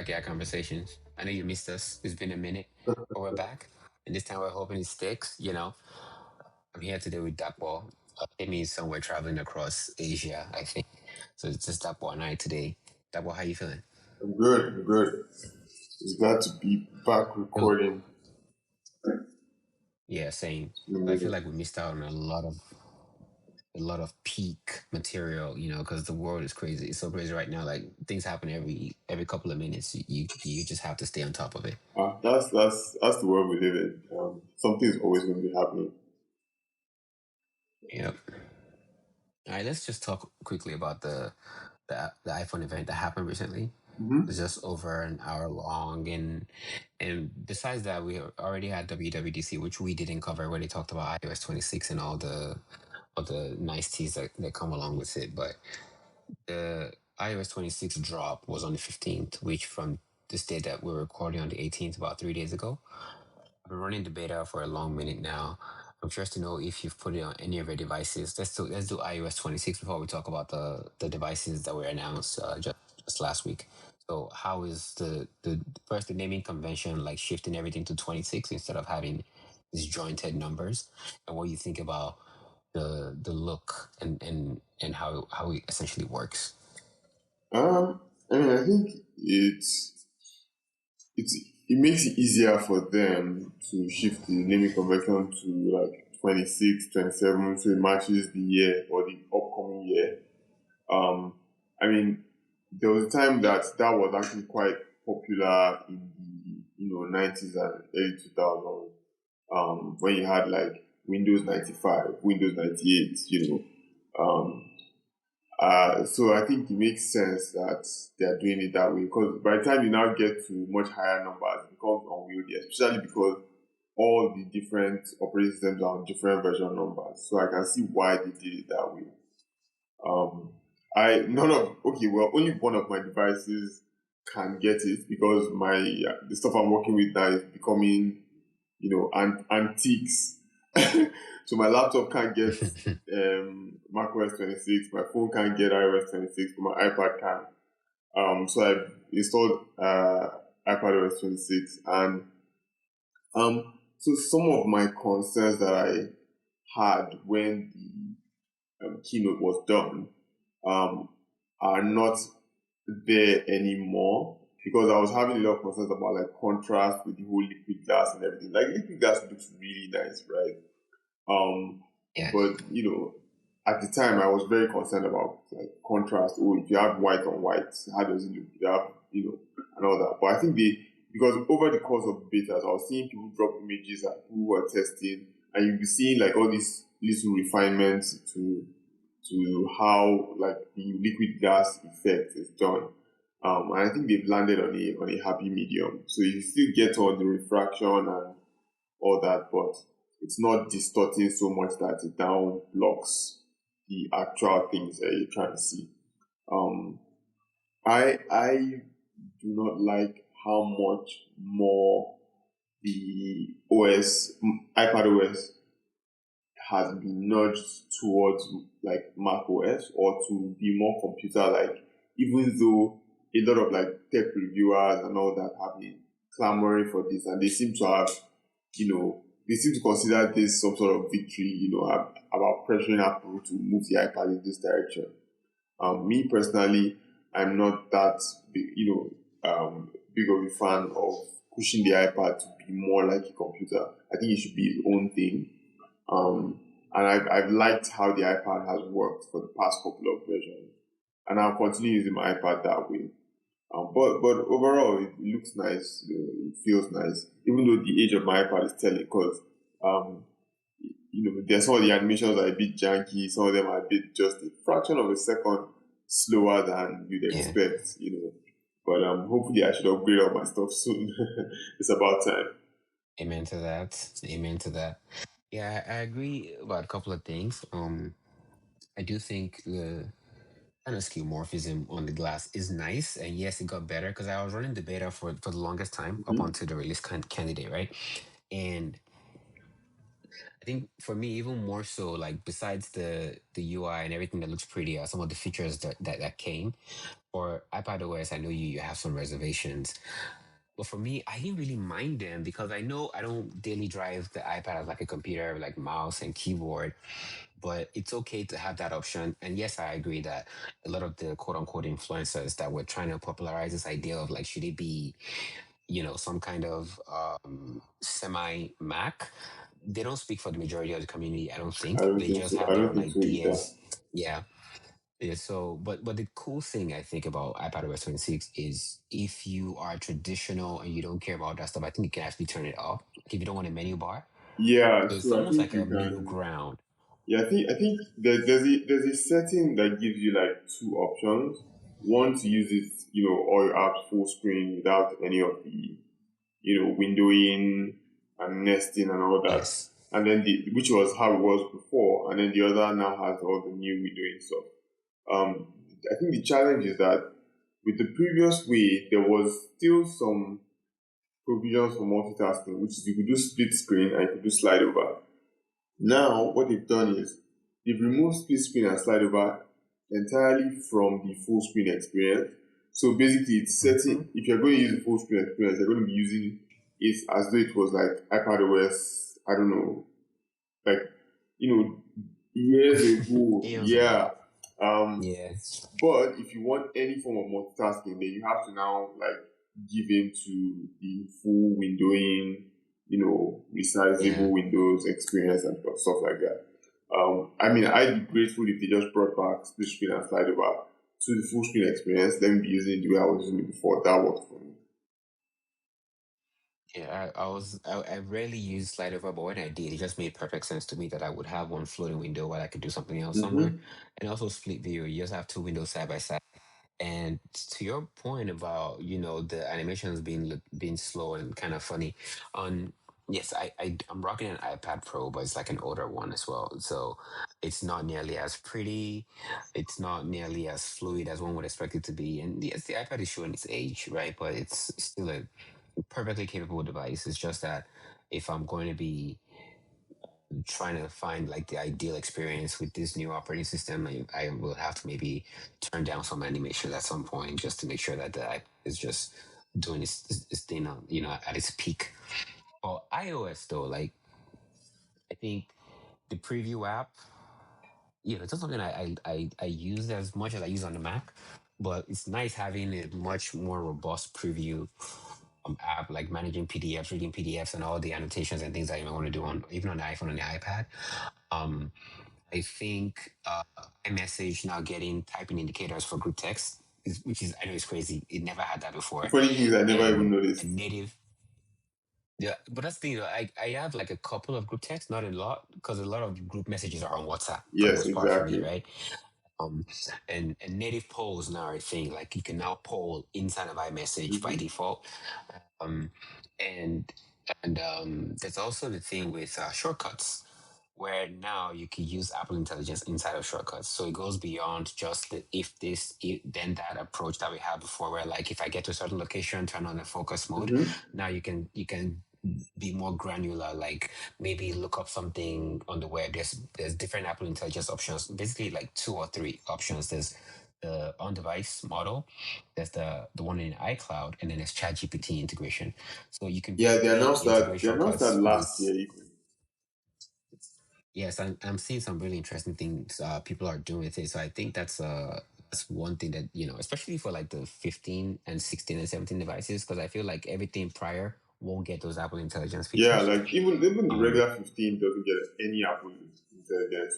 back at Conversations. I know you missed us. It's been a minute, but we're back. And this time we're hoping it sticks. I'm here today with Dakpo. Amy is somewhere traveling across Asia, I think. So it's just Dakpo and I today. Dakpo, how you feeling? I'm good. I'm good. It's glad to be back Feel- recording. Yeah, same. I feel Mm, like we missed out on a lot of peak material, because the world is crazy. It's so crazy right now. Like things happen every couple of minutes. You just have to stay on top of it. that's the world we live in. Something is always going to be happening. Yep. All right, let's just talk quickly about the iPhone event that happened recently. It's Mm-hmm. just over an hour long, and besides that, we already had WWDC, which we didn't cover, where they talked about iOS 26 and all the niceties that come along with it. But the iOS 26 drop was on the 15th, which from this day that we're recording on the 18th, about 3 days ago. I've been running the beta for a long minute now. I'm curious to know if you've put it on any of your devices. Let's do iOS 26 before we talk about the devices that were announced just last week. So how is the first the naming convention like shifting everything to 26 instead of having disjointed numbers, and what you think about the look and how it essentially works? I think it's it makes it easier for them to shift the naming convention to like 26, 27, so it matches the year or the upcoming year. Um, I mean, there was a time that was actually quite popular in the 90s and early 2000s. When you had like Windows 95, Windows 98, so I think it makes sense that they are doing it that way because by the time you now get to much higher numbers, it becomes unwieldy, especially because all the different operating systems are on different version numbers. So I can see why they did it that way. Um, I none of okay, well, only one of my devices can get it because my the stuff I'm working with now is becoming, antiques. So my laptop can't get macOS 26, my phone can't get iOS 26, but my iPad can. So I installed iPadOS 26, and so some of my concerns that I had when the keynote was done um, are not there anymore because I was having a lot of concerns about like contrast with the whole liquid glass and everything. Like liquid glass looks really nice, right? Um, Yeah. but at the time I was very concerned about like contrast. Oh, if you have white on white, how does it look? You have, and all that. But I think because over the course of betas, I was seeing people drop images at who were testing, and you'll be seeing like all these little refinements to how like the liquid gas effect is done. And I think they've landed on a happy medium. So you still get all the refraction and all that, but it's not distorting so much that it now blocks the actual things that you're trying to see. Um, I do not like how much more the iPad OS has been nudged towards like Mac OS or to be more computer like, even though a lot of like tech reviewers and all that have been clamoring for this and they seem to have, they seem to consider this some sort of victory, about pressuring Apple to move the iPad in this direction. Me personally, I'm not that big, big of a fan of pushing the iPad to be more like a computer. I think it should be its own thing. And I've liked how the iPad has worked for the past couple of versions, and I'll continue using my iPad that way. But overall, it looks nice. It feels nice, even though the age of my iPad is telling. Because um, there's some of the animations are a bit janky. Some of them are a bit just a fraction of a second slower than you'd Yeah. expect. But hopefully, I should upgrade all my stuff soon. It's about time. Amen to that. Amen to that. Yeah, I agree about a couple of things. I do think the kind of skeuomorphism on the glass is nice, and yes, it got better because I was running the beta for the longest time up Hmm. onto the release candidate, right? And I think for me, even more so, like besides the UI and everything that looks pretty, some of the features that came. For iPadOS, I know you have some reservations. But for me, I didn't really mind them because I know I don't daily drive the iPad as like a computer, like mouse and keyboard. But it's okay to have that option. And yes, I agree that a lot of the quote unquote influencers that were trying to popularize this idea of like, should it be, some kind of semi Mac? They don't speak for the majority of the community, I don't I think. don't They think just so. have I their don't own think so either. ideas. Yeah. Yeah, so but the cool thing I think about iPadOS 26 is if you are traditional and you don't care about that stuff, I think you can actually turn it off. Like if you don't want a menu bar. Yeah, So it's so I almost think like you a middle can. ground. Yeah, I think there's a setting that gives you like two options. One to use it, all your apps full screen without any of the, windowing and nesting and all that. Yes. And then which was how it was before, and then the other now has all the new windowing stuff. I think the challenge is that with the previous way, there was still some provisions for multitasking, which is you could do split screen and you could do slide over. Now, what they've done is they've removed split screen and slide over entirely from the full screen experience. So basically, it's Hmm. setting, if you're going to use the full screen experience, you're going to be using it as though it was like iPadOS, I don't know, like, you know, years ago. Eons Yeah. ago. Um, Yeah. but if you want any form of multitasking, then you have to now like give in to the full windowing, resizable Yeah. Windows experience and stuff like that. I mean, I'd be grateful if they just brought back split screen and slide over to the full screen experience. Let me be using it the way I was using it before. That worked for me. Yeah, I rarely use slide over, but when I did, it just made perfect sense to me that I would have one floating window while I could do something else somewhere. Mm-hmm. And also split view, you just have two windows side by side. And to your point about, the animations being slow and kind of funny, on yes, I'm rocking an iPad Pro, but it's like an older one as well. So it's not nearly as pretty, it's not nearly as fluid as one would expect it to be. And yes, the iPad is showing its age, right? But it's still a perfectly capable device. It's just that if I'm going to be trying to find like the ideal experience with this new operating system, I will have to maybe turn down some animation at some point just to make sure that the app is just doing its thing on, at its peak. For iOS though, like I think the preview app, it's not something I use as much as I use on the Mac, but it's nice having a much more robust preview app, like managing PDFs, reading PDFs, and all the annotations and things that you might want to do on even on the iPhone and the iPad. Um, I think iMessage now getting typing indicators for group text, which is I know it's crazy. It never had that The before, funny thing is, I never even and noticed. native. Yeah, but that's the thing. I have like a couple of group texts, not a lot, because a lot of group messages are on WhatsApp for the Yes, most part for me, exactly. right? Um, and native polls now are a thing. Like you can now poll inside of iMessage by Mm-hmm. default. Um, and there's also the thing with shortcuts, where now you can use Apple Intelligence inside of shortcuts. So it goes beyond just the if then that approach that we had before, where like if I get to a certain location, turn on the focus mode. Mm-hmm. Now you can be more granular, like maybe look up something on the web. There's different Apple Intelligence options, basically like two or three options. There's the on-device model, there's the one in iCloud, and then there's ChatGPT integration. So you can Yeah, they basically announced that integrate they announced that shortcuts last with. year even. Yes, I'm seeing some really interesting things people are doing with it. So I think that's one thing that, especially for like the 15 and 16 and 17 devices, because I feel like everything prior won't get those Apple Intelligence Yeah, features. like even the Um, regular 15 doesn't get any Apple Intelligence.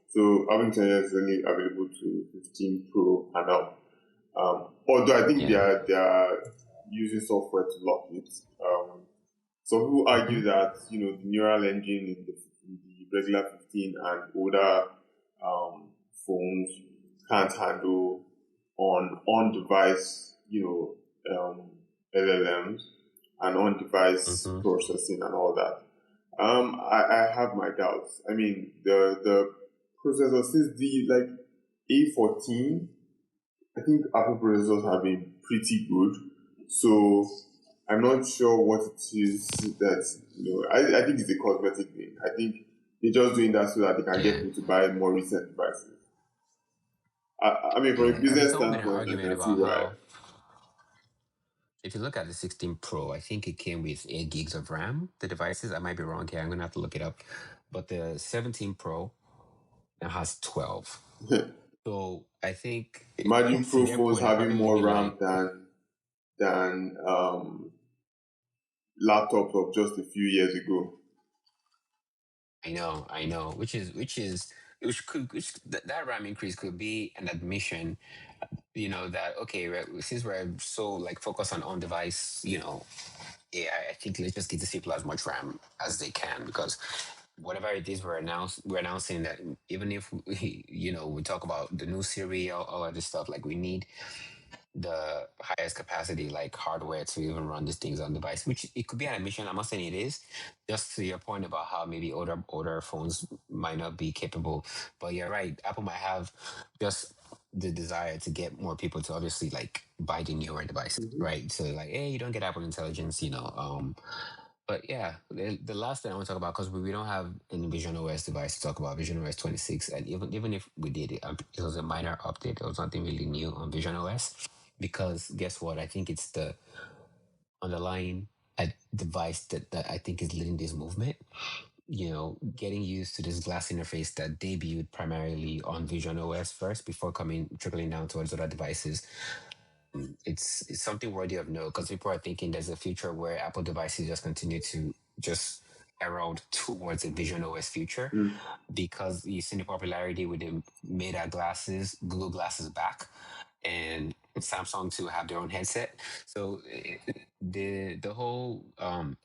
So Apple Intelligence is only available to 15 Pro and up. Although I think they yeah. are they are using software to lock it. Some people argue Hmm. that the neural engine in the regular 15 and older phones can't handle on-device LLMs and on-device Hmm. processing and all that. I have my doubts. I mean, the processor since the like A14, I think Apple processors have been pretty good. So I'm not sure what it is that I think it's a cosmetic thing. I think they're just doing that so that they can get Yeah. people to buy more recent devices. I mean, from a Yeah, I mean, business someone made an standpoint, I argument can see about why. how if you look at the 16 Pro, I think it came with 8 gigs of RAM. The devices, I might be wrong here. I'm gonna have to look it up. But the 17 Pro now has 12. So I think Imagine to Pro their phones point, they're having probably more looking RAM like, than laptops of just a few years ago. I know, which that RAM increase could be an admission, that okay, since we're so like focused on device, AI, I think let's just get these people as much RAM as they can because whatever it is we're announcing that even if we talk about the new Siri, all of this stuff, like we need the highest capacity like hardware to even run these things on device, which it could be an admission. I'm not saying it is. Just to your point about how maybe older phones might not be capable, but you're right. Apple might have just the desire to get more people to obviously like buy the newer devices, Mhm. right? So like, hey, you don't get Apple Intelligence, but yeah, the last thing I want to talk about because we don't have any Vision OS device to talk about Vision OS 26, and even if we did it was a minor update. There was nothing really new on Vision OS because guess what? I think it's the underlying device that I think is leading this movement. Getting used to this glass interface that debuted primarily on Vision OS first before coming trickling down towards other devices. It's something worthy of note because people are thinking there's a future where Apple devices just continue to just erode towards a Vision OS future Mm. because you see the popularity with the Meta glasses, Google glasses back, and Samsung to have their own headset. So the whole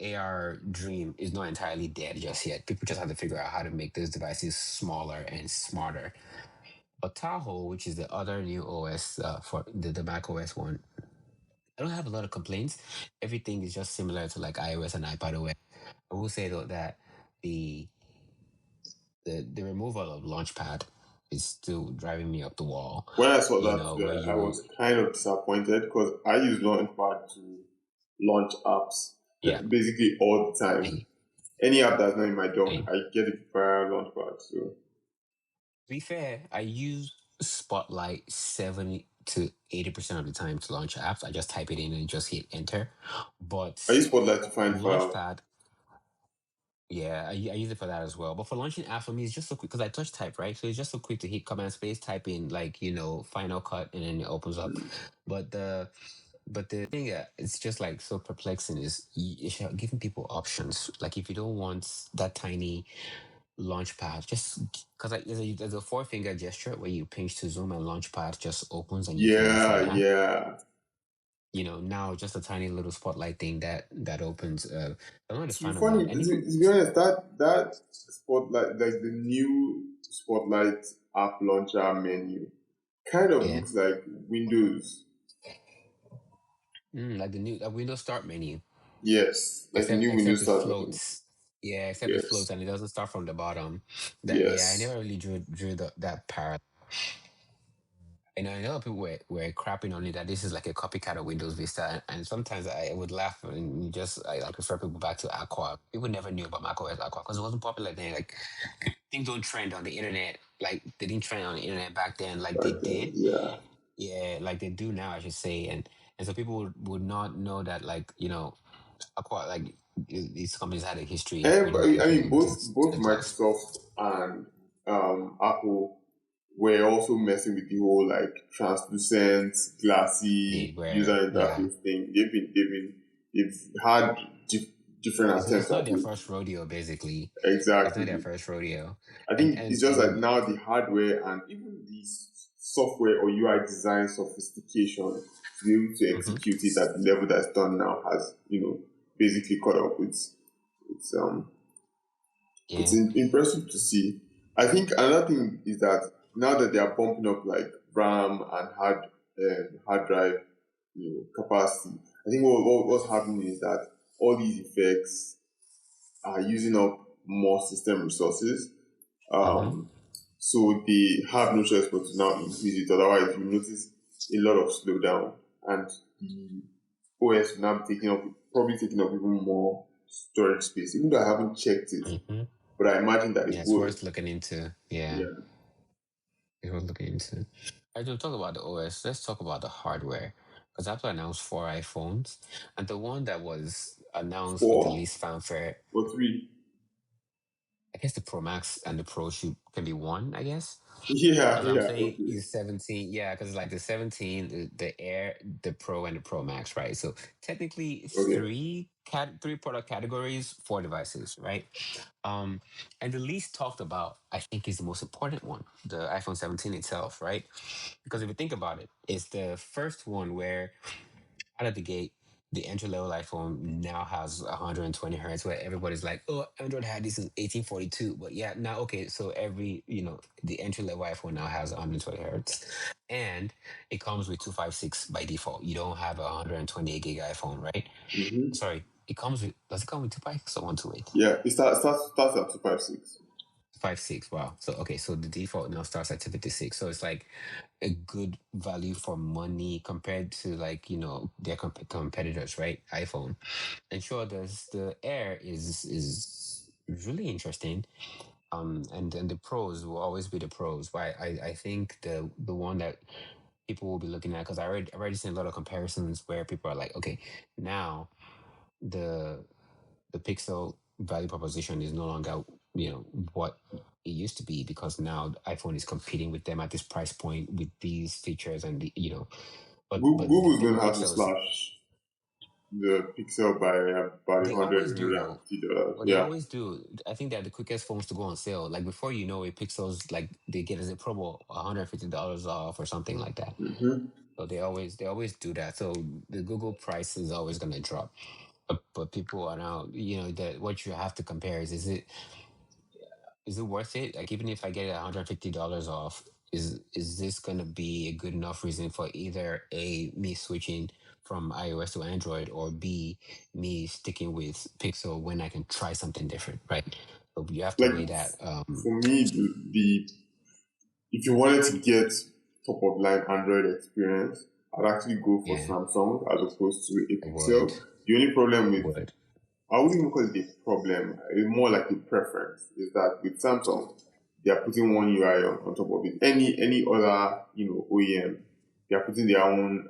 AR dream is not entirely dead just yet. People just have to figure out how to make those devices smaller and smarter. But Tahoe, which is the other new OS for the Mac OS one, I don't have a lot of complaints. Everything is just similar to like iOS and iPadOS. I will say though that the the removal of Launchpad is still driving me up the wall. When I saw that, Where I you was kind of disappointed because I use Launchpad to launch apps yeah, basically all the time. I Any app that's not in my dock, I I get it via Launchpad. So, to be fair, I use Spotlight 70 to 80% of the time to launch apps. I just type it in and just hit enter. I But use Spotlight to find files. Launchpad, yeah, I use it for that as well. But for launching apps for me, it's just so quick because I touch type, right? So it's just so quick to hit command space, type in like, Final Cut, and then it opens up. But the thing that it's just like so perplexing is it's giving people options. Like if you don't want that tiny launch pad, just because like, there's a four-finger gesture where you pinch to zoom and launch pad just opens and you can move from Yeah, there. yeah. Now just a tiny little spotlight thing that opens. I'm not a To be fan of funny, that. And even to be honest, that Spotlight, like the new Spotlight app launcher menu, kind of yeah, looks like Windows. like the new Windows Start menu, Yes, like the new except Windows it Start menu. floats. Yeah, except it floats Yes, and it doesn't start from the bottom. That yeah, I yes. never really drew that parallel. And I know people were crapping on it that this is like a copycat of Windows Vista, and sometimes I would laugh and I refer people back to Aqua. People never knew about macOS Aqua because it wasn't popular then. Like things don't trend on the internet, like they didn't trend on the internet back then, like they Back then, did. yeah. Yeah, like they do now, I should say, and so people would not know that Aqua these companies had a history in And spreading I IP mean, to both the clouds. Microsoft and Apple were also messing with the whole like translucent, They glassy user were, yeah. interface thing. They've had different It's attempts not at their it. first rodeo, basically. It's not their Exactly. first rodeo, I and think it's and just like and now the hardware and even the software or UI design sophistication to be able to Mhm. execute it at the level that's done now has, basically caught up. It's Yeah. impressive to see. I think another thing is that now that they are bumping up like RAM and hard drive, capacity. I think what's happening is that all these effects are using up more system resources. Mhm. Um, so they have no choice but to now increase it. Otherwise, you notice a lot of slowdown, and the OS will now be probably taking up even more storage space. Even though I haven't checked it, Mhm. but I imagine that Yeah, it it's would. worth looking into. Yeah, Yeah. it's worth looking into. I don't talk about the OS. Let's talk about the hardware. Because Apple announced four iPhones, and the one that was announced with the Four least fanfare, or three. I guess the Pro Max and the Pro should can be one, I guess. Yeah, Because I'm yeah, saying okay, is 17, yeah, because like the 17, the Air, the Pro, and the Pro Max, right? So technically, it's okay. three product categories, four devices, right? Um, and the least talked about, I think, is the most important one, the iPhone 17 itself, right? Because if you think about it, it's the first one where out of the gate, the entry level iPhone now has 120 hertz, where everybody's like, "Oh, Android had this in 1842," but yeah, now okay, so the entry level iPhone now has 120 hertz, and it comes with 256 by default. You don't have a 128 gig iPhone, right? Mm-hmm. Sorry, does it come with 256 or 128? Yeah, it starts at 256. 56. Wow. So okay, so the default now starts at 256. So it's like a good value for money compared to like their competitors, right? iPhone. And sure, there's the Air is really interesting. And then the pros will always be the pros. But I think the one that people will be looking at, because I already seen a lot of comparisons where people are like, okay, now the the Pixel value proposition is no longer what it used to be, because now the iPhone is competing with them at this price point with these features and but the Google's thing going with to have to Pixel is slash the Pixel by about they 100, always do though. $150. But they Yeah. always do. I think they're the quickest phones to go on sale. Like before you know it, Pixels like they get as a promo $150 off or something like that. Mm-hmm. So they always do that. So the Google price is always gonna drop. But people are now, that what you have to compare is it worth it? Like even if I get $150 off, is this gonna be a good enough reason for either A, me switching from iOS to Android, or B, me sticking with Pixel when I can try something different, right? So you have to Like weigh that. for me, the if you wanted to get top of line Android experience, I'd actually go for Yeah, Samsung as opposed to a I would. Pixel. The only problem I with would. I wouldn't even call it a problem. It's more like a preference. Is that with Samsung, they are putting one UI on top of it. Any other OEM, they are putting their own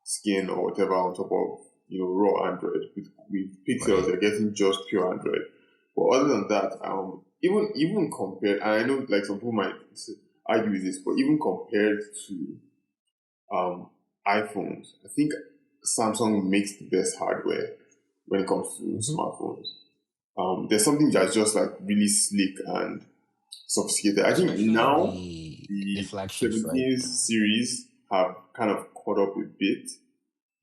skin or whatever on top of raw Android. With Pixels, Right. they're getting just pure Android. But other than that, even compared, and I know like some people might argue with this, but even compared to um, iPhones, I think Samsung makes the best hardware when it comes to Hmm. smartphones. There's something that's just like really slick and sophisticated. I think Especially now the the flagships, right? 17 series have kind of caught up a bit.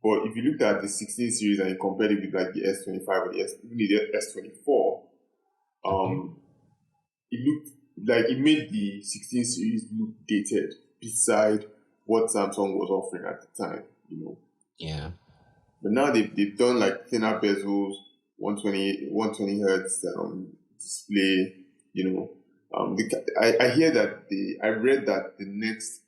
But if you looked at the 16 series and you compared it with like the S25 or even the S24, Hmm. um, it looked like it made the 16 series look dated beside what Samsung was offering at the time. Yeah. But now they've done like thinner bezels, 120 hertz display, you know. I hear that I read that the next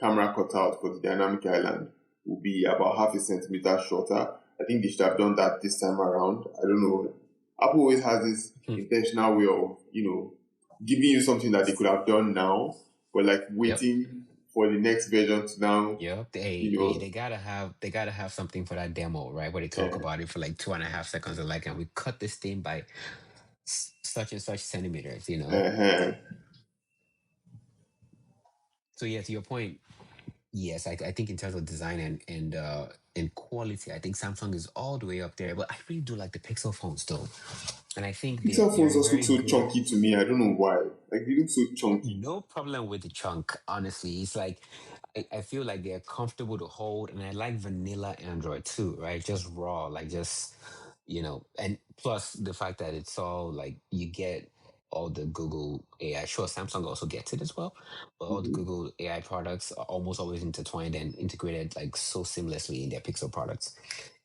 camera cutout for the dynamic island will be about half a centimeter shorter. I think they should have done that this time around. I don't know. Apple always has this Hmm. intentional way of, giving you something that they could have done now, but like Yep. waiting for the next version to now, Yep. Hey, you hey, know, they gotta have something for that demo, right? Where they talk uh, about it for like 2.5 seconds, and like, and we cut this thing by such and such centimeters. uh, So yeah, to your point, yes, I think in terms of design and quality, I think Samsung is all the way up there. But I really do like the Pixel phones though, and I think they're Pixel phones they're also very so good. chunky to me. I don't know why. Like they look so chunky. No problem with the chunk, honestly. It's like I feel like they're comfortable to hold, and I like vanilla Android too, right? Just raw, like and plus the fact that it's all like you get all the Google AI. Sure, Samsung also gets it as well, but all the Hmm. Google AI products are almost always intertwined and integrated like so seamlessly in their Pixel products,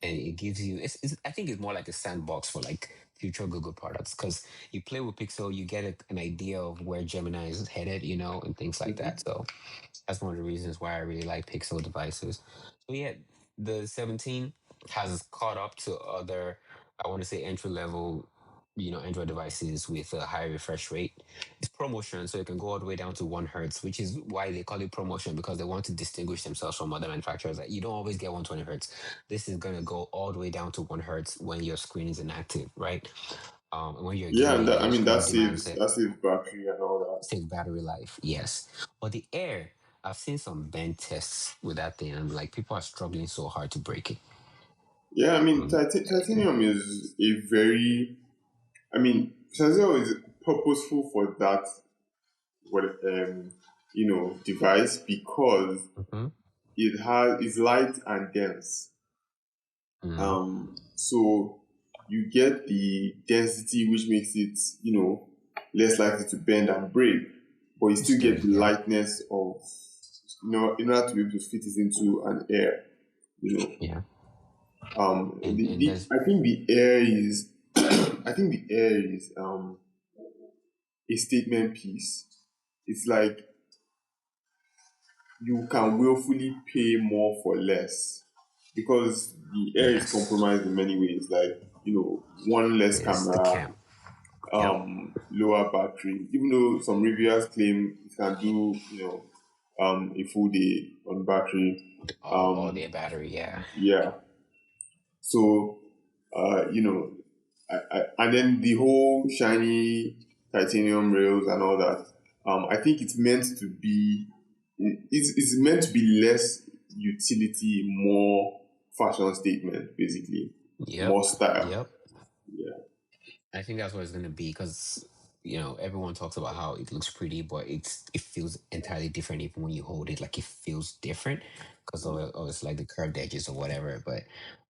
and it gives you. I think it's more like a sandbox for like future Google products, because you play with Pixel, you get an idea of where Gemini is headed, and things like that. Hmm. So that's one of the reasons why I really like Pixel devices. So yeah, the 17 has caught up to other, I want to say entry level. Android devices with a high refresh rate. It's promotion, so it can go all the way down to 1 hertz, which is why they call it promotion, because they want to distinguish themselves from other manufacturers. Like, you don't always get 120 hertz. This is gonna go all the way down to 1 hertz when your screen is inactive, right? And when you're Yeah, and gaming, that, I your mean that screen demands saves it. that saves battery and all that. Saves battery life, yes. But the Air, I've seen some bend tests with that thing, and like people are struggling so hard to break it. Yeah, I mean Um, titanium is a very, I mean titanium is purposeful for that what device because mhm, it's light and dense. mm, So you get the density which makes it less likely to bend and break, but you still get sturdy, the yeah, lightness of in order to be able to fit it into an air. You know, yeah. And the there's I think the air is I think the air is a statement piece. It's like you can willfully pay more for less because the air is yes, compromised in many ways. Like one less it's the camera, camp. Yep. lower battery. Even though some reviewers claim it can do a full day on battery. All Um, their battery, yeah. yeah. So and then the whole shiny titanium rails and all that. I think it's meant to be. It's meant to be less utility, more fashion statement, basically, Yep. more style. Yep. Yeah, I think that's what it's gonna be, because everyone talks about how it looks pretty, but it feels entirely different even when you hold it. Like, it feels different because of it's like the curved edges or whatever. But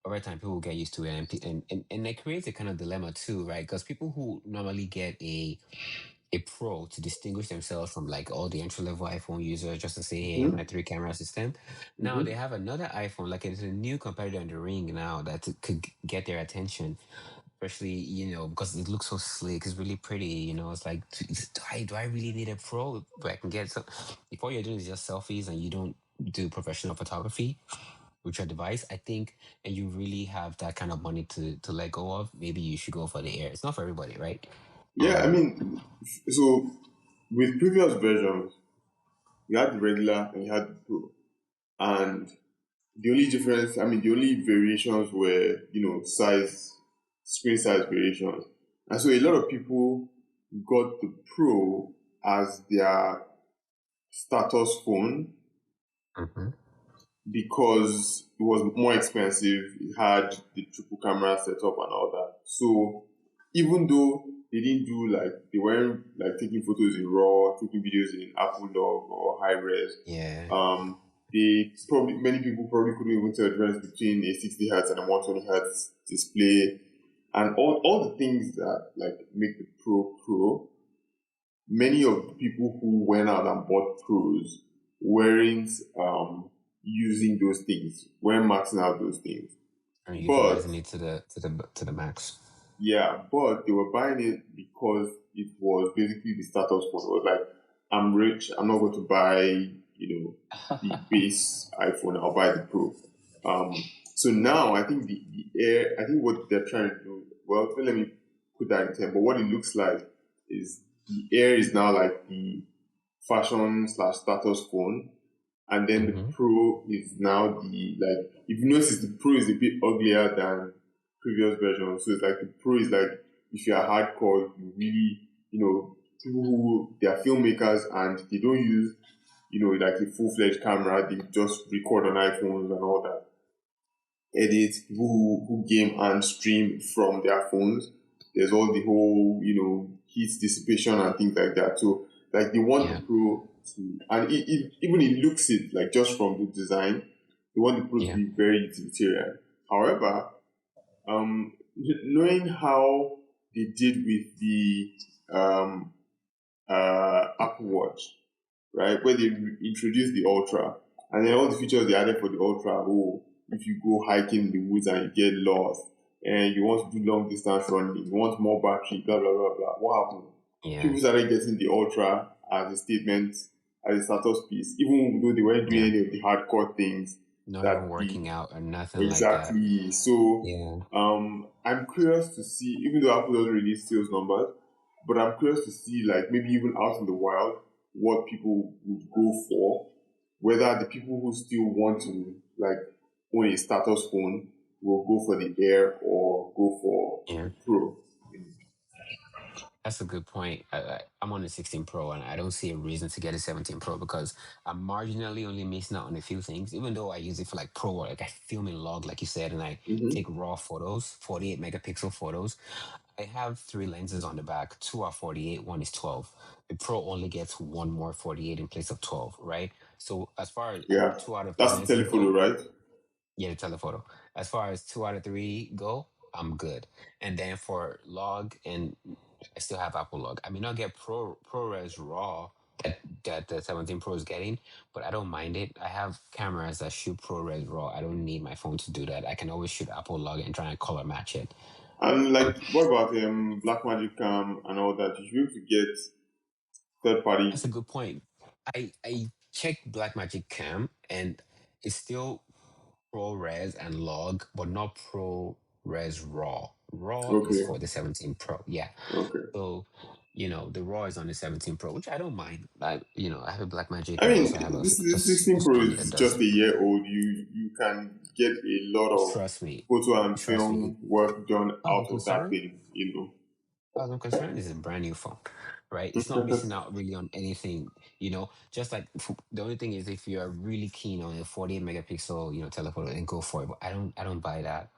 over time, people get used to it, and it creates a kind of dilemma too, right? Because people who normally get a pro to distinguish themselves from like all the entry level iPhone users, just to say, hey, I'm hmm a 3 camera system. Now they hmm have another iPhone, like it's a new competitor in the ring now that could get their attention, especially because it looks so slick. It's really pretty. It's like, do I really need a pro? But I can get some. If all you're doing is just selfies and you don't do professional photography with your device, I think, and you really have that kind of money to let go of, maybe you should go for the Air. It's not for everybody, right? yeah. I um mean, so with previous versions, you had the regular and you had the pro, and the only difference, I mean, the only variations were size, screen size variations, and so a lot of people got the pro as their status phone mhm. because it was more expensive. It had the triple camera setup and all that. So even though they didn't do like they weren't like taking photos in RAW, taking videos in Apple Log or high res, Yeah, they probably many people probably couldn't even tell the difference between a 60 hertz and a 120 hertz display and all the things that like make the pro. Many of the people who went out and bought pros weren't using those things, weren't maxing out those things. and But utilizing it to the max. yeah, but they were buying it because it was basically the status quo. It was like, I'm rich, I'm not going to buy, the base iPhone, I'll buy the Pro. So now I think the Air, I think what they're trying to do, well, let me put that in terms, but what it looks like is the Air is now like the fashion slash status phone, and then the Hmm. Pro is now the like. If you notice, the Pro is a bit uglier than previous versions. So it's like the Pro is like if you're hardcore, you really people who they are filmmakers and they don't use like a full fledged camera. They just record on iPhones and all that. Edit people who game and stream from their phones. There's all the whole heat dissipation and things like that. So like they want Yeah, the Pro to, and even it looks it like just from the design, they want the Pro to yeah, be very utilitarian. However, knowing how they did with the Apple Watch, right, where they introduced the Ultra, and then all the features they added for the Ultra. Oh, if you go hiking in the woods and you get lost, and you want to do long distance running, you want more battery, blah blah blah blah. What happened? yeah, People started getting the Ultra as a statement, as a status piece, even though they weren't doing yeah, any of the hardcore things. Not even that the working out or nothing like that. exactly. So Yeah. I'm curious to see, even though Apple doesn't release sales numbers, but I'm curious to see, like maybe even out in the wild, what people would go for. Whether the people who still want to like own a status phone will go for the Air or go for Yeah. the Pro. That's a good point. I'm on the 16 Pro and I don't see a reason to get a 17 Pro because I'm marginally only missing out on a few things. Even though I use it for like pro or like I film in log, like you said, and I take Mm-hmm. raw photos, 48 megapixel photos. I have three lenses on the back. Two are 48, one is 12. The Pro only gets one more 48 in place of 12, right? So as far as Yeah, two out of three that's the lenses telephoto, go, right? yeah, the telephoto. As far as two out of three go, I'm good. And then for log, and I still have Apple log. I may not get ProRes RAW that the 17 Pro is getting, but I don't mind it. I have cameras that shoot ProRes RAW. I don't need my phone to do that. I can always shoot Apple log and try and color match it. And Um, like, what about Blackmagic Cam and all that? You should be able to get third that's party. a good point. I checked Blackmagic Cam and it's still ProRes and log, but not ProRes RAW. RAW is Okay, for the 17 Pro. Yeah. okay. So, the RAW is on the 17 Pro, which I don't mind. I have a Blackmagic I and I mean, also have this a the 16 Pro Sony that is does just a it. year old. You can get a lot of Trust me. photo and Trust me. film work done As I'm out of that concerned, thing. as I'm concerned, it's a brand new phone, right? It's not missing out really on anything, just like the only thing is if you are really keen on a 48 megapixel, telephoto, then go for it. But I don't buy that.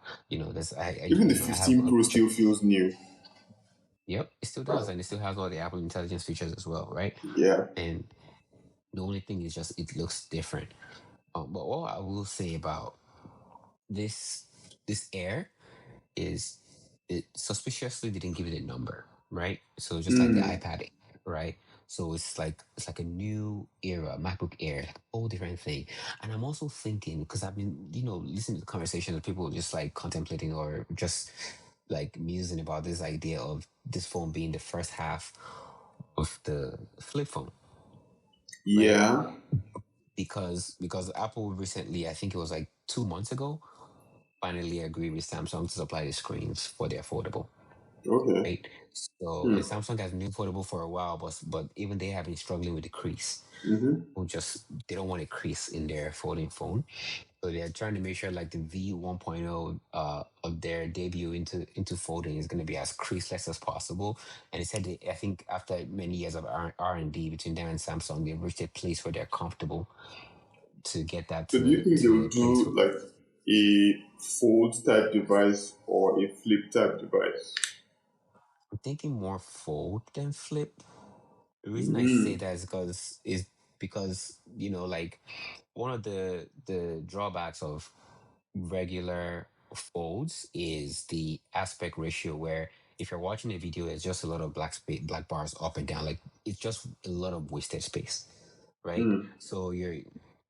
Even the I have 15 a Pro check. still feels new. Yep, it still does, and it still has all the Apple Intelligence features as well, right? Yeah. And the only thing is just it looks different. But what I will say about this this Air is it suspiciously didn't give it a number, right? So just like the Mm. iPad, right? So it's like a new era, MacBook Air, like a whole different thing. And I'm also thinking because I've been, listening to the conversation of people just like contemplating or just like musing about this idea of this phone being the first half of the flip phone, right? Yeah. Because Apple recently, I think it was like 2 months ago, finally agreed with Samsung to supply the screens for the affordable, Okay. right? So, and Hmm. Samsung has been affordable for a while, but even they have been struggling with the crease. Mm-hmm. Who just they don't want a crease in their folding phone, so they're trying to make sure like the V 1.0 of their debut into folding is going to be as creaseless as possible. And it said I think after many years of R&D between them and Samsung, they've reached a place where they're comfortable to get that So do you think to they'll a place do where like a fold type device or a flip type device? I'm thinking more fold than flip. The reason I say Mm. that is because like one of the drawbacks of regular folds is the aspect ratio where if you're watching a video, it's just a lot of black bars up and down. Like it's just a lot of wasted space, right? Mm. So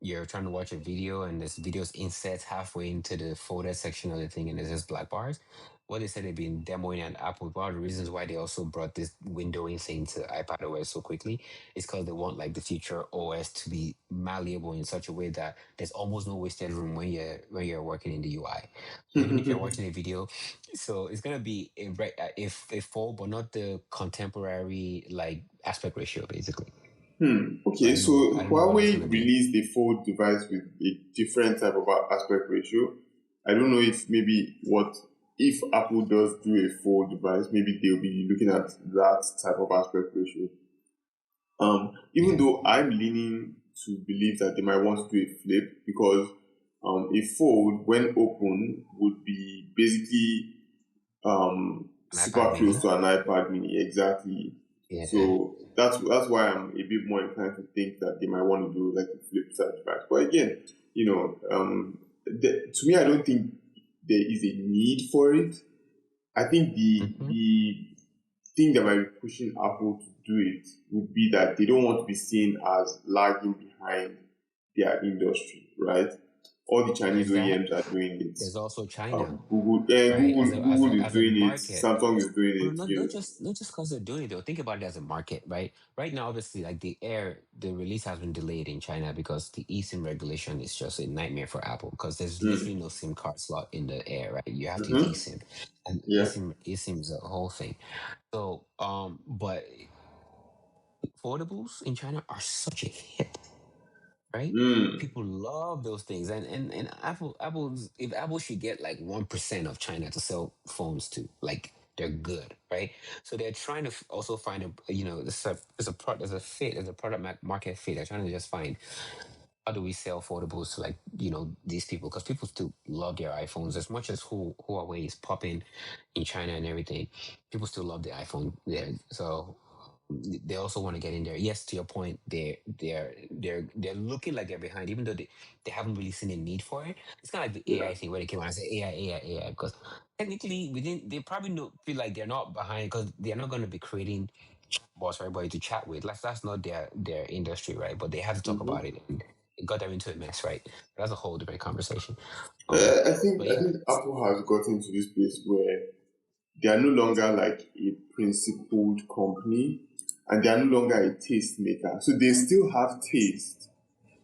you're trying to watch a video and this video's inset halfway into the folded section of the thing and there's just black bars. What they said they've been demoing at Apple, one of the reasons why they also brought this windowing thing to iPad OS so quickly is because they want like the future OS to be malleable in such a way that there's almost no wasted room when you're working in the UI. So even if you're watching a video, so it's gonna be if a fold, but not the contemporary like aspect ratio, basically. Hmm. I Okay, don't so know. I don't know what it's Huawei gonna be. released a fold device with a different type of aspect ratio. I don't know if maybe what if Apple does do a fold device, maybe they'll be looking at that type of aspect ratio. Even Yeah, though I'm leaning to believe that they might want to do a flip because a fold when open would be basically an iPad super close Mini. to an iPad mini, exactly. Yeah. So that's why I'm a bit more inclined to think that they might want to do like a flip side device. But again, to me, I don't think there is a need for it. I think Hmm. the thing that might be pushing Apple to do it would be that they don't want to be seen as lagging behind their industry, right? All the Chinese There's that. OEMs are doing it. There's also China, Google, right? Google is As a doing it. market. Samsung is doing Well, it. not just because they're doing it though. Think about it as a market, right? Right now, obviously, like the release has been delayed in China because the eSIM regulation is just a nightmare for Apple because there's literally no SIM card slot in the air, right? You have to use Mm-hmm. eSIM, and Yeah. eSIM is a whole thing. So, but foldables in China are such a hit, right? Mm. People love those things, and Apple's if Apple should get like 1% of China to sell phones to, like they're good, right? So they're trying to also find a there's a product market fit. They're trying to just find how do we sell foldables to like these people because people still love their iPhones as much as Huawei is popping in China and everything. People still love the iPhone there, so they also want to get in there. Yes, to your point, they're looking like they're behind, even though they haven't really seen a need for it. It's kind of like the Yeah. AI thing where they came out and said AI, because technically within they probably feel like they're not behind because they're not going to be creating chatbots for everybody to chat with. That's not their industry, right? But they have to talk about Mm-hmm. it, and it got them into a mess, right? That's a whole different conversation. I think But I yeah. think Apple has gotten to this place where they are no longer like a principled company, and they are no longer a taste maker. So they still have taste,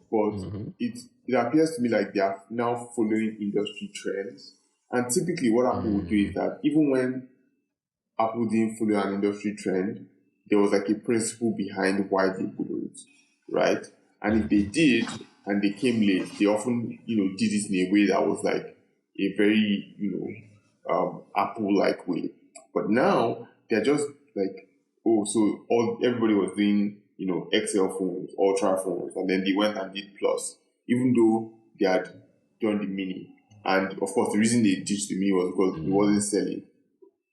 but Mm-hmm. it appears to me like they are now following industry trends. And typically, what Apple would do is Mm-hmm. that even when Apple didn't follow an industry trend, there was like a principle behind why they wouldn't, right? And if they Mm-hmm. did and they came late, they often, did it in a way that was like a very, Apple-like way. But now they're just like, oh, so everybody was doing, XL phones, Ultra phones, and then they went and did Plus, even though they had done the Mini. And of course, the reason they ditched the Mini was because it wasn't selling.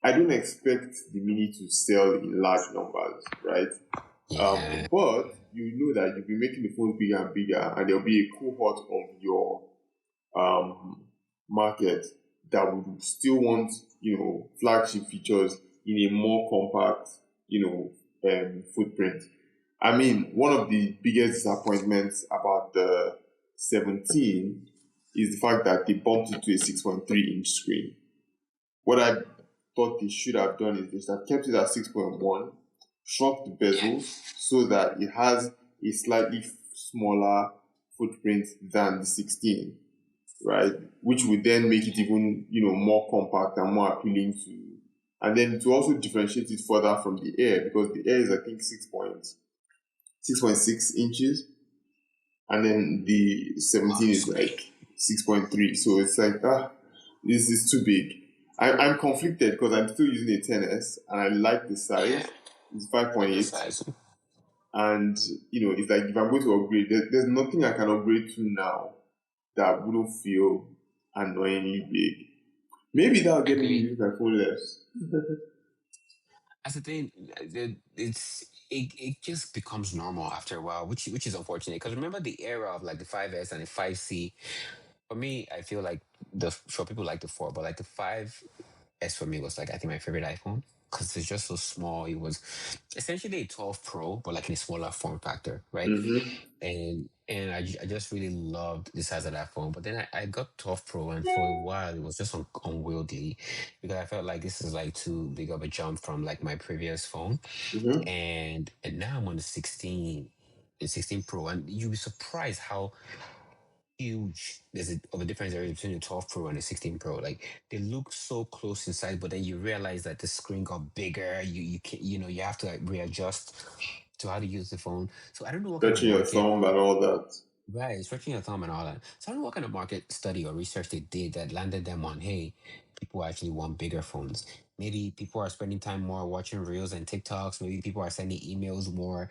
I don't expect the Mini to sell in large numbers, right? Yeah. But you know that you'll be making the phones bigger and bigger, and there'll be a cohort of your market that would still want, flagship features in a more compact, footprint. I mean, one of the biggest disappointments about the 17 is the fact that they bumped it to a 6.3-inch screen. What I thought they should have done is they should have kept it at 6.1, shrunk the bezels so that it has a slightly smaller footprint than the 16, right? Which would then make it even, more compact and more appealing to. And then to also differentiate it further from the Air, because the Air is, I think, 6.6 inches, and then the 17 is like 6.3. So it's like, this is too big. I'm conflicted because I'm still using a 10s and I like the Yeah. size. It's Like the 5.8. size. And, it's like if I'm going to upgrade, there's nothing I can upgrade to now that wouldn't feel annoyingly big. Maybe that'll get me to Agree. use my phone less. That's the thing. It just becomes normal after a while, which is unfortunate. Because remember the era of like the 5S and the 5C. For me, I feel like for people like the 4, but like the 5S for me was like I think my favorite iPhone because it's just so small. It was essentially a 12 Pro, but like in a smaller form factor, right? Mm-hmm. And I just really loved the size of that phone. But then I got 12 Pro, and for a while it was just unwieldy because I felt like this is like too big of a jump from like my previous phone. Mm-hmm. And now I'm on the 16 Pro, and you'll be surprised how huge of a difference there is between the 12 Pro and the 16 Pro. Like they look so close inside, but then you realize that the screen got bigger. You can you have to like readjust to how to use the phone. So I don't know what kind of Stretching your market. thumb and all that. Right, stretching your thumb and all that. So I don't know what kind of market study or research they did that landed them on, hey, people actually want bigger phones. Maybe people are spending time more watching reels and TikToks. Maybe people are sending emails more.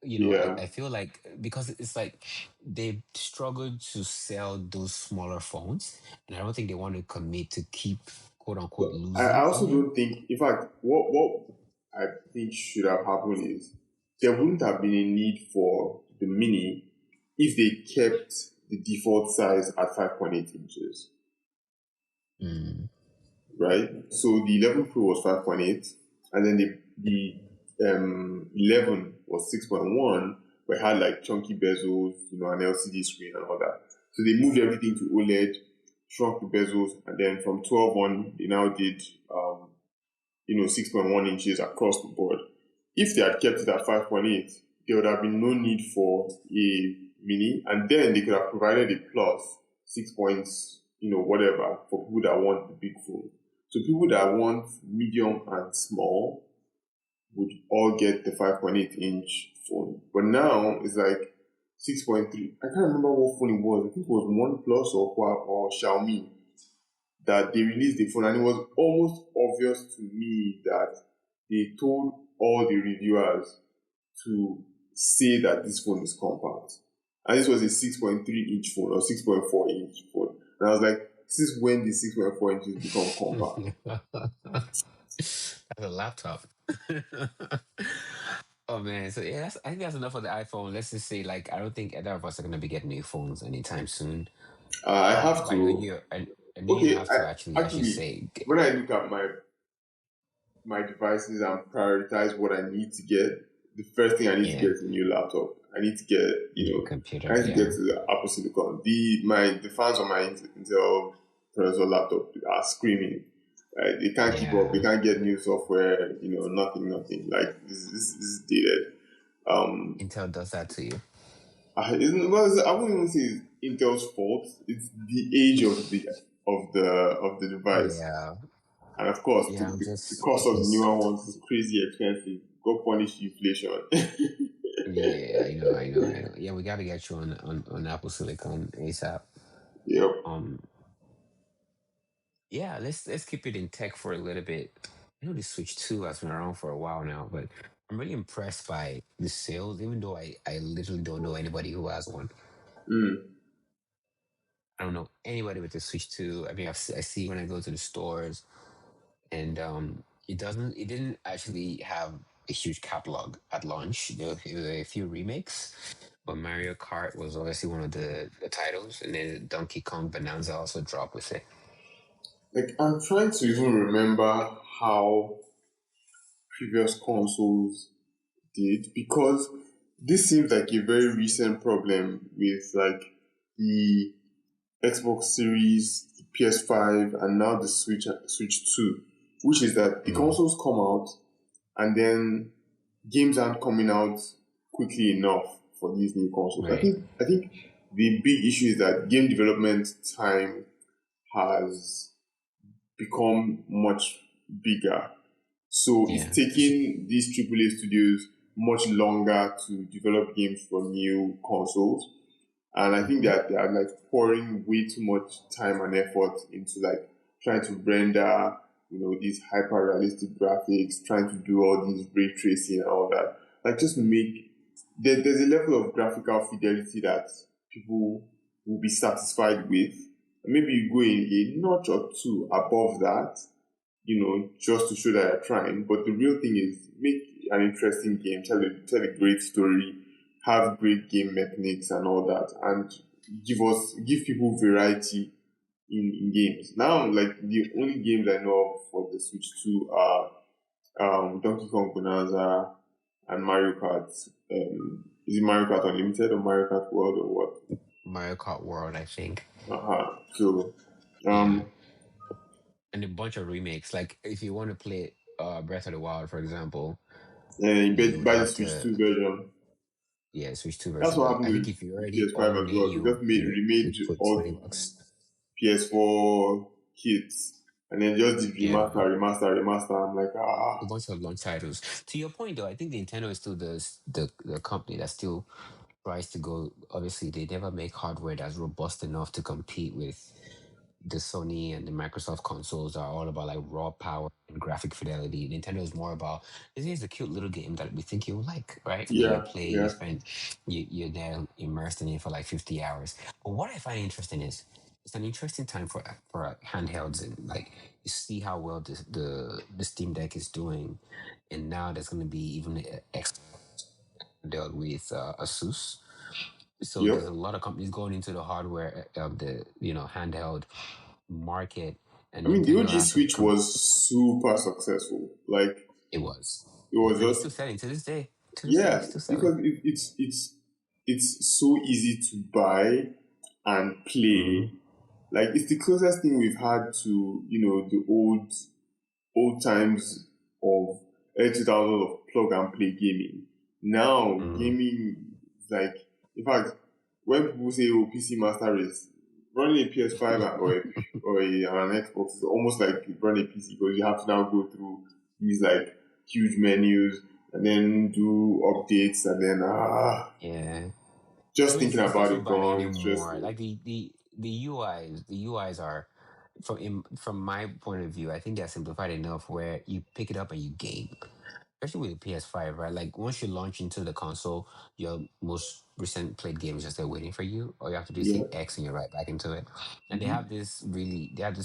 Yeah. I feel like because it's like they've struggled to sell those smaller phones, and I don't think they want to commit to keep quote unquote I losing also on it. don't think, in fact, what I think should have happened is there wouldn't have been a need for the Mini if they kept the default size at 5.8 inches, Mm, right? So the 11 Pro was 5.8, and then the 11 was 6.1, but it had like chunky bezels, an LCD screen and all that. So they moved everything to OLED, shrunk the bezels, and then from 12 on, they now did, 6.1 inches across the board. If they had kept it at 5.8, there would have been no need for a mini, and then they could have provided a plus 6 points, whatever, for people that want the big phone. So people that want medium and small would all get the 5.8-inch phone. But now it's like 6.3. I can't remember what phone it was. I think it was OnePlus or Xiaomi that they released the phone, and it was almost obvious to me that they told all the reviewers to say that this phone is compact. And this was a 6.3-inch phone or 6.4-inch phone. And I was like, this is when the 6.4 inches become compact. That's a laptop. Oh man, so yeah, I think that's enough of the iPhone. Let's just say, like, I don't think either of us are gonna be getting new phones anytime soon. I have But I know to. you. I know you Okay, have to actually, as you actually, say, when I look at my devices and prioritize what I need to get, the first thing I need to get yeah, is a new laptop. I need to get, new computer. I need to get Yeah, to the Apple Silicon. The fans on my Intel processor laptop are screaming. Right? They can't keep up. They yeah. can't get new software. Nothing. Like this is dated. Um, Intel does that to you. I wouldn't even say it's Intel's fault. It's the age of the device. Yeah, And of course, yeah. the cost of the newer ones is crazy expensive. Go punish inflation. Yeah. I know. Yeah, we got to get you on Apple Silicon ASAP. Yep. Um, yeah. Let's keep it in tech for a little bit. I know the Switch 2 has been around for a while now, but I'm really impressed by the sales. Even though I literally don't know anybody who has one. Mm. I don't know anybody with the Switch 2. I mean, I see when I go to the stores, and it didn't actually have a huge catalog at launch. There were a few remakes, but Mario Kart was obviously one of the titles, and then Donkey Kong Bonanza also dropped with it. Like I'm trying to even remember how previous consoles did, because this seems like a very recent problem with like the Xbox Series, the PS5, and now the Switch 2, which is that the Mm, consoles come out and then games aren't coming out quickly enough for these new consoles. I right. think I think the big issue is that game development time has become much bigger. So it's Yeah. taking these AAA studios much longer to develop games for new consoles. And I think Mhm. that they are like pouring way too much time and effort into like trying to render, these hyper realistic graphics, trying to do all these ray tracing and all that. Like just make there's a level of graphical fidelity that people will be satisfied with. Maybe you go in a notch or two above that, just to show that you're trying. But the real thing is make an interesting game, tell a great story, have great game mechanics and all that, and give people variety in games. Now, like the only games I know of for the Switch 2 are Donkey Kong Bonanza and Mario Kart. Is it Mario Kart Unlimited or Mario Kart World or what? Mario Kart World, I think. So, Yeah, um, and a bunch of remakes. Like if you want to play Breath of the Wild, for example, and you would buy the have Switch to, 2 version. yeah, switch two That's version. what But happened I think with if you the already PS5 own as it, well. They just remade you put all $20. PS4 kits and then just did Yeah, remaster. I'm like, a bunch of launch titles. To your point, though, I think Nintendo is still the company that still tries to go. Obviously, they never make hardware that's robust enough to compete with the Sony and the Microsoft consoles are all about like raw power and graphic fidelity. Nintendo is more about this is a cute little game that we think you'll like, right? And then you yeah, play, yeah, you're there immersed in it for like 50 hours. But what I find interesting is it's an interesting time for handhelds, and like you see how well the Steam Deck is doing, and now there's going to be even a X dealt with Asus. So yep. there's a lot of companies going into the hardware of the handheld market, I and mean, the Nintendo OG has to Switch was super successful. Like, it was, it was and it's just, still selling to this day. To this day, it's yeah, still selling. because it's so easy to buy, and play. Mm-hmm. Like it's the closest thing we've had to, the old times of early 2000s of plug and play gaming. Now Mm-hmm. gaming is like, in fact, when people say, "Oh, PC Master Race," running a PS5 or an Xbox is almost like running a PC because you have to now go through these like huge menus and then do updates and then Yeah. I just mean, thinking it's not about so it bad gone anymore. stressful. Like the UIs are from my point of view. I think they're simplified enough where you pick it up and you game. Especially with the PS5, right? Like once you launch into the console, your most recent played game is just there waiting for you. All you have to do is Yeah. hit X and you're right back into it. And they have this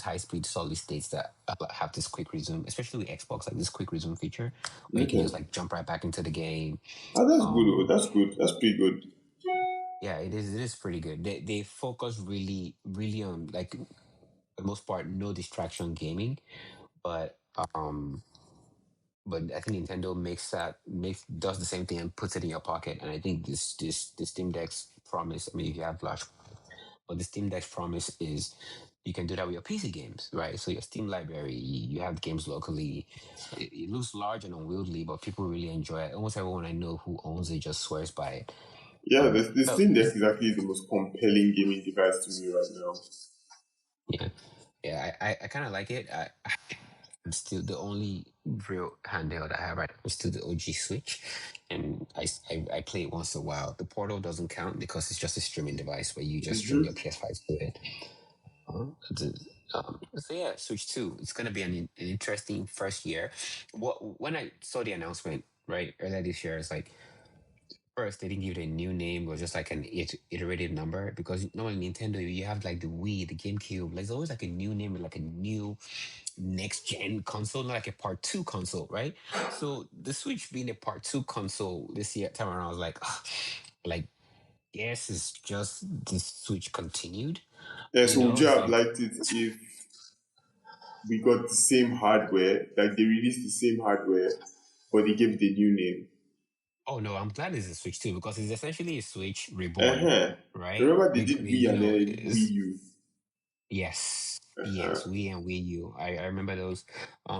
high speed solid states that have this quick resume, especially with Xbox, like this quick resume feature where you can just Okay. like jump right back into the game. That's good. Oh, Um, that's good. That's pretty good. yeah, it is. It is pretty good. They focus really on like the most part no distraction gaming, but um but I think Nintendo makes does the same thing and puts it in your pocket. And I think this Steam Deck's promise. I mean, if you have Flash, but the Steam Deck's promise is you can do that with your PC games, right? So your Steam library, you have games locally. It looks large and unwieldy, but people really enjoy it. Almost everyone I know who owns it just swears by it. Yeah, the So Steam Deck this is actually the most compelling gaming device to me right now. yeah. Yeah, I kind of like it. I'm still the only real handheld I have right now is still the OG Switch, and I play it once in a while. The Portal doesn't count because it's just a streaming device where you just stream your Hmm. PS5 to it. So yeah, Switch Two. It's gonna be an interesting first year. When I saw the announcement right earlier this year, it's like first they didn't give it a new name. It was just like an iterative number because normally Nintendo you have like the Wii, the GameCube. Like, there's always like a new name with like a new next gen console, not like a part two console, right? So the Switch being a part two console this year time around, I was like, "Ah," like yes, it's just the Switch continued. Yeah, You so would know, you it's have like liked it if we got the same hardware, like they released the same hardware, but they gave it a new name? oh no, I'm glad it's a Switch too because it's essentially a Switch reborn, Uh-huh. right? Remember they did Because Wii you and know, then Wii it's U. yes, Uh-huh. yes, Wii and Wii U. I remember those.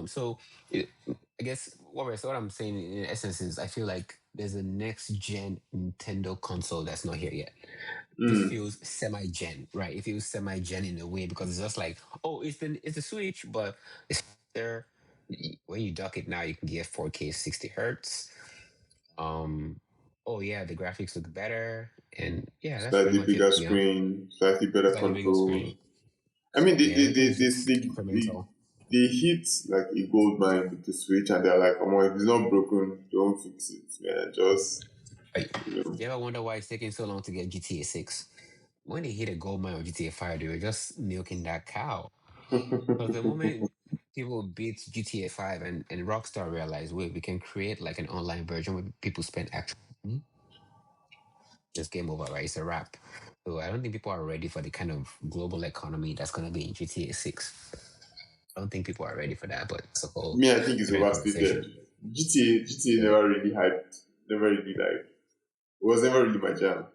So I guess what I'm saying in essence is I feel like there's a next gen Nintendo console that's not here yet. This Mm. feels semi-gen, right? It feels semi-gen in a way because it's just like, oh, it's the Switch, but it's there. When you dock it now, you can get 4K 60 hertz. Um, oh yeah, the graphics look better, and yeah, that's pretty Slightly much it. bigger screen, slightly better Slightly bigger controls. screen. I mean, Yeah, everything is just incremental. they hit like a gold mine with the Switch, and they're like, "Oh, if it's not broken, don't fix it, man. Just Right. you know." You ever wonder why it's taking so long to get GTA 6? When they hit a gold mine of GTA 5, they were just milking that cow. Because the moment people beat GTA 5 and Rockstar realized, wait, we can create like an online version where people spend actual money, just game over, right? It's a wrap. So I don't think people are ready for the kind of global economy that's going to be in GTA 6. I don't think people are ready for that, but it's a whole Me, I think it's different overstated. conversation. GTA Yeah. never really hyped, never really like, it was never really my jam.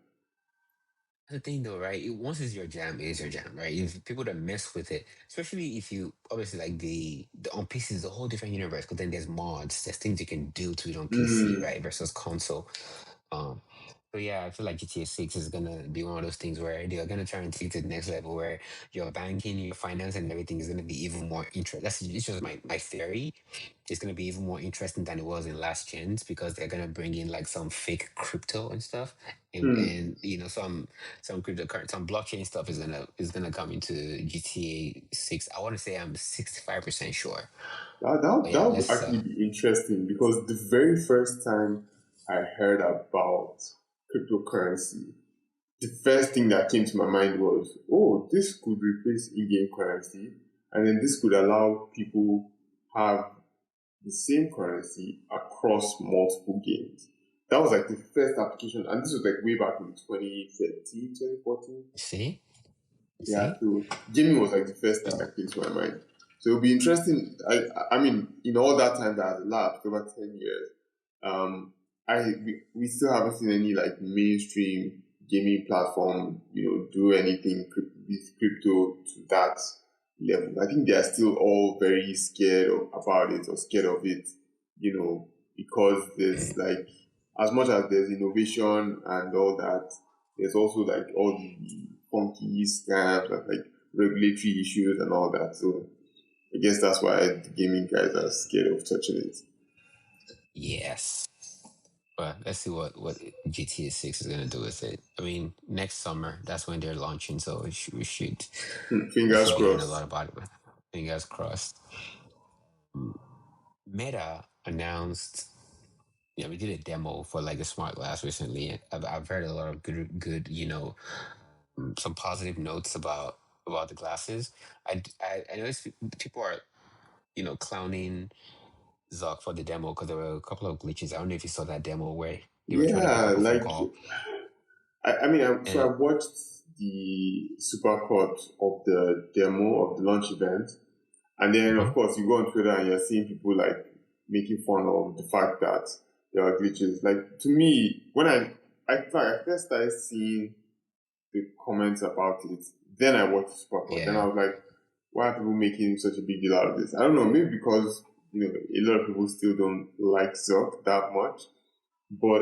The thing though, right? Once it's your jam, it is your jam, right? If people that mess with it, especially if you obviously like the on PC is a whole different universe because then there's mods, there's things you can do to it on PC, Mm. right? Versus console. Um, so yeah, I feel like GTA 6 is gonna be one of those things where they're gonna try and take it to the next level where your banking, your finance and everything is gonna be even more interesting. That's it's just my theory. It's gonna be even more interesting than it was in last gens because they're gonna bring in like some fake crypto and stuff. Hmm. And some cryptocurrency, some blockchain stuff is gonna come into GTA 6. I wanna say I'm 65% sure. But That yeah, would let's actually be interesting because the very first time I heard about cryptocurrency, the first thing that came to my mind was, oh, this could replace in-game currency, and then this could allow people have the same currency across multiple games. That was like the first application, and this was like way back in 2013, 2014. see. Yeah, See? so gaming was like the first thing that came to my mind. So it'll be interesting. I mean, in all that time that has elapsed, over 10 years, um, we still haven't seen any like mainstream gaming platform, do anything with crypto to that level. I think they are still all very scared about it or scared of it, because Yeah. there's like, as much as there's innovation and all that, there's also like all the funky scams and like regulatory issues and all that. So I guess that's why the gaming guys are scared of touching it. Yes. But let's see what GTA 6 is gonna do with it. I mean, next summer, that's when they're launching, so we Fingers should be hearing a lot crossed. about it. Fingers crossed. Meta announced, yeah, we did a demo for like the smart glass recently. And I've heard a lot of good, some positive notes about the glasses. I noticed people are, clowning Zuck for the demo because there were a couple of glitches. I don't know if you saw that demo where they were trying to pick Yeah, up a phone like call I mean, so I and watched the supercut of the demo of the launch event, and then of Mhm. course you go on Twitter and you're seeing people like making fun of the fact that there are glitches. Like to me, when in fact, I first started seeing the comments about it, then I watched the supercut. Then I yeah. was like, why are people making such a big deal out of this? I don't know, maybe because a lot of people still don't like Zuck that much,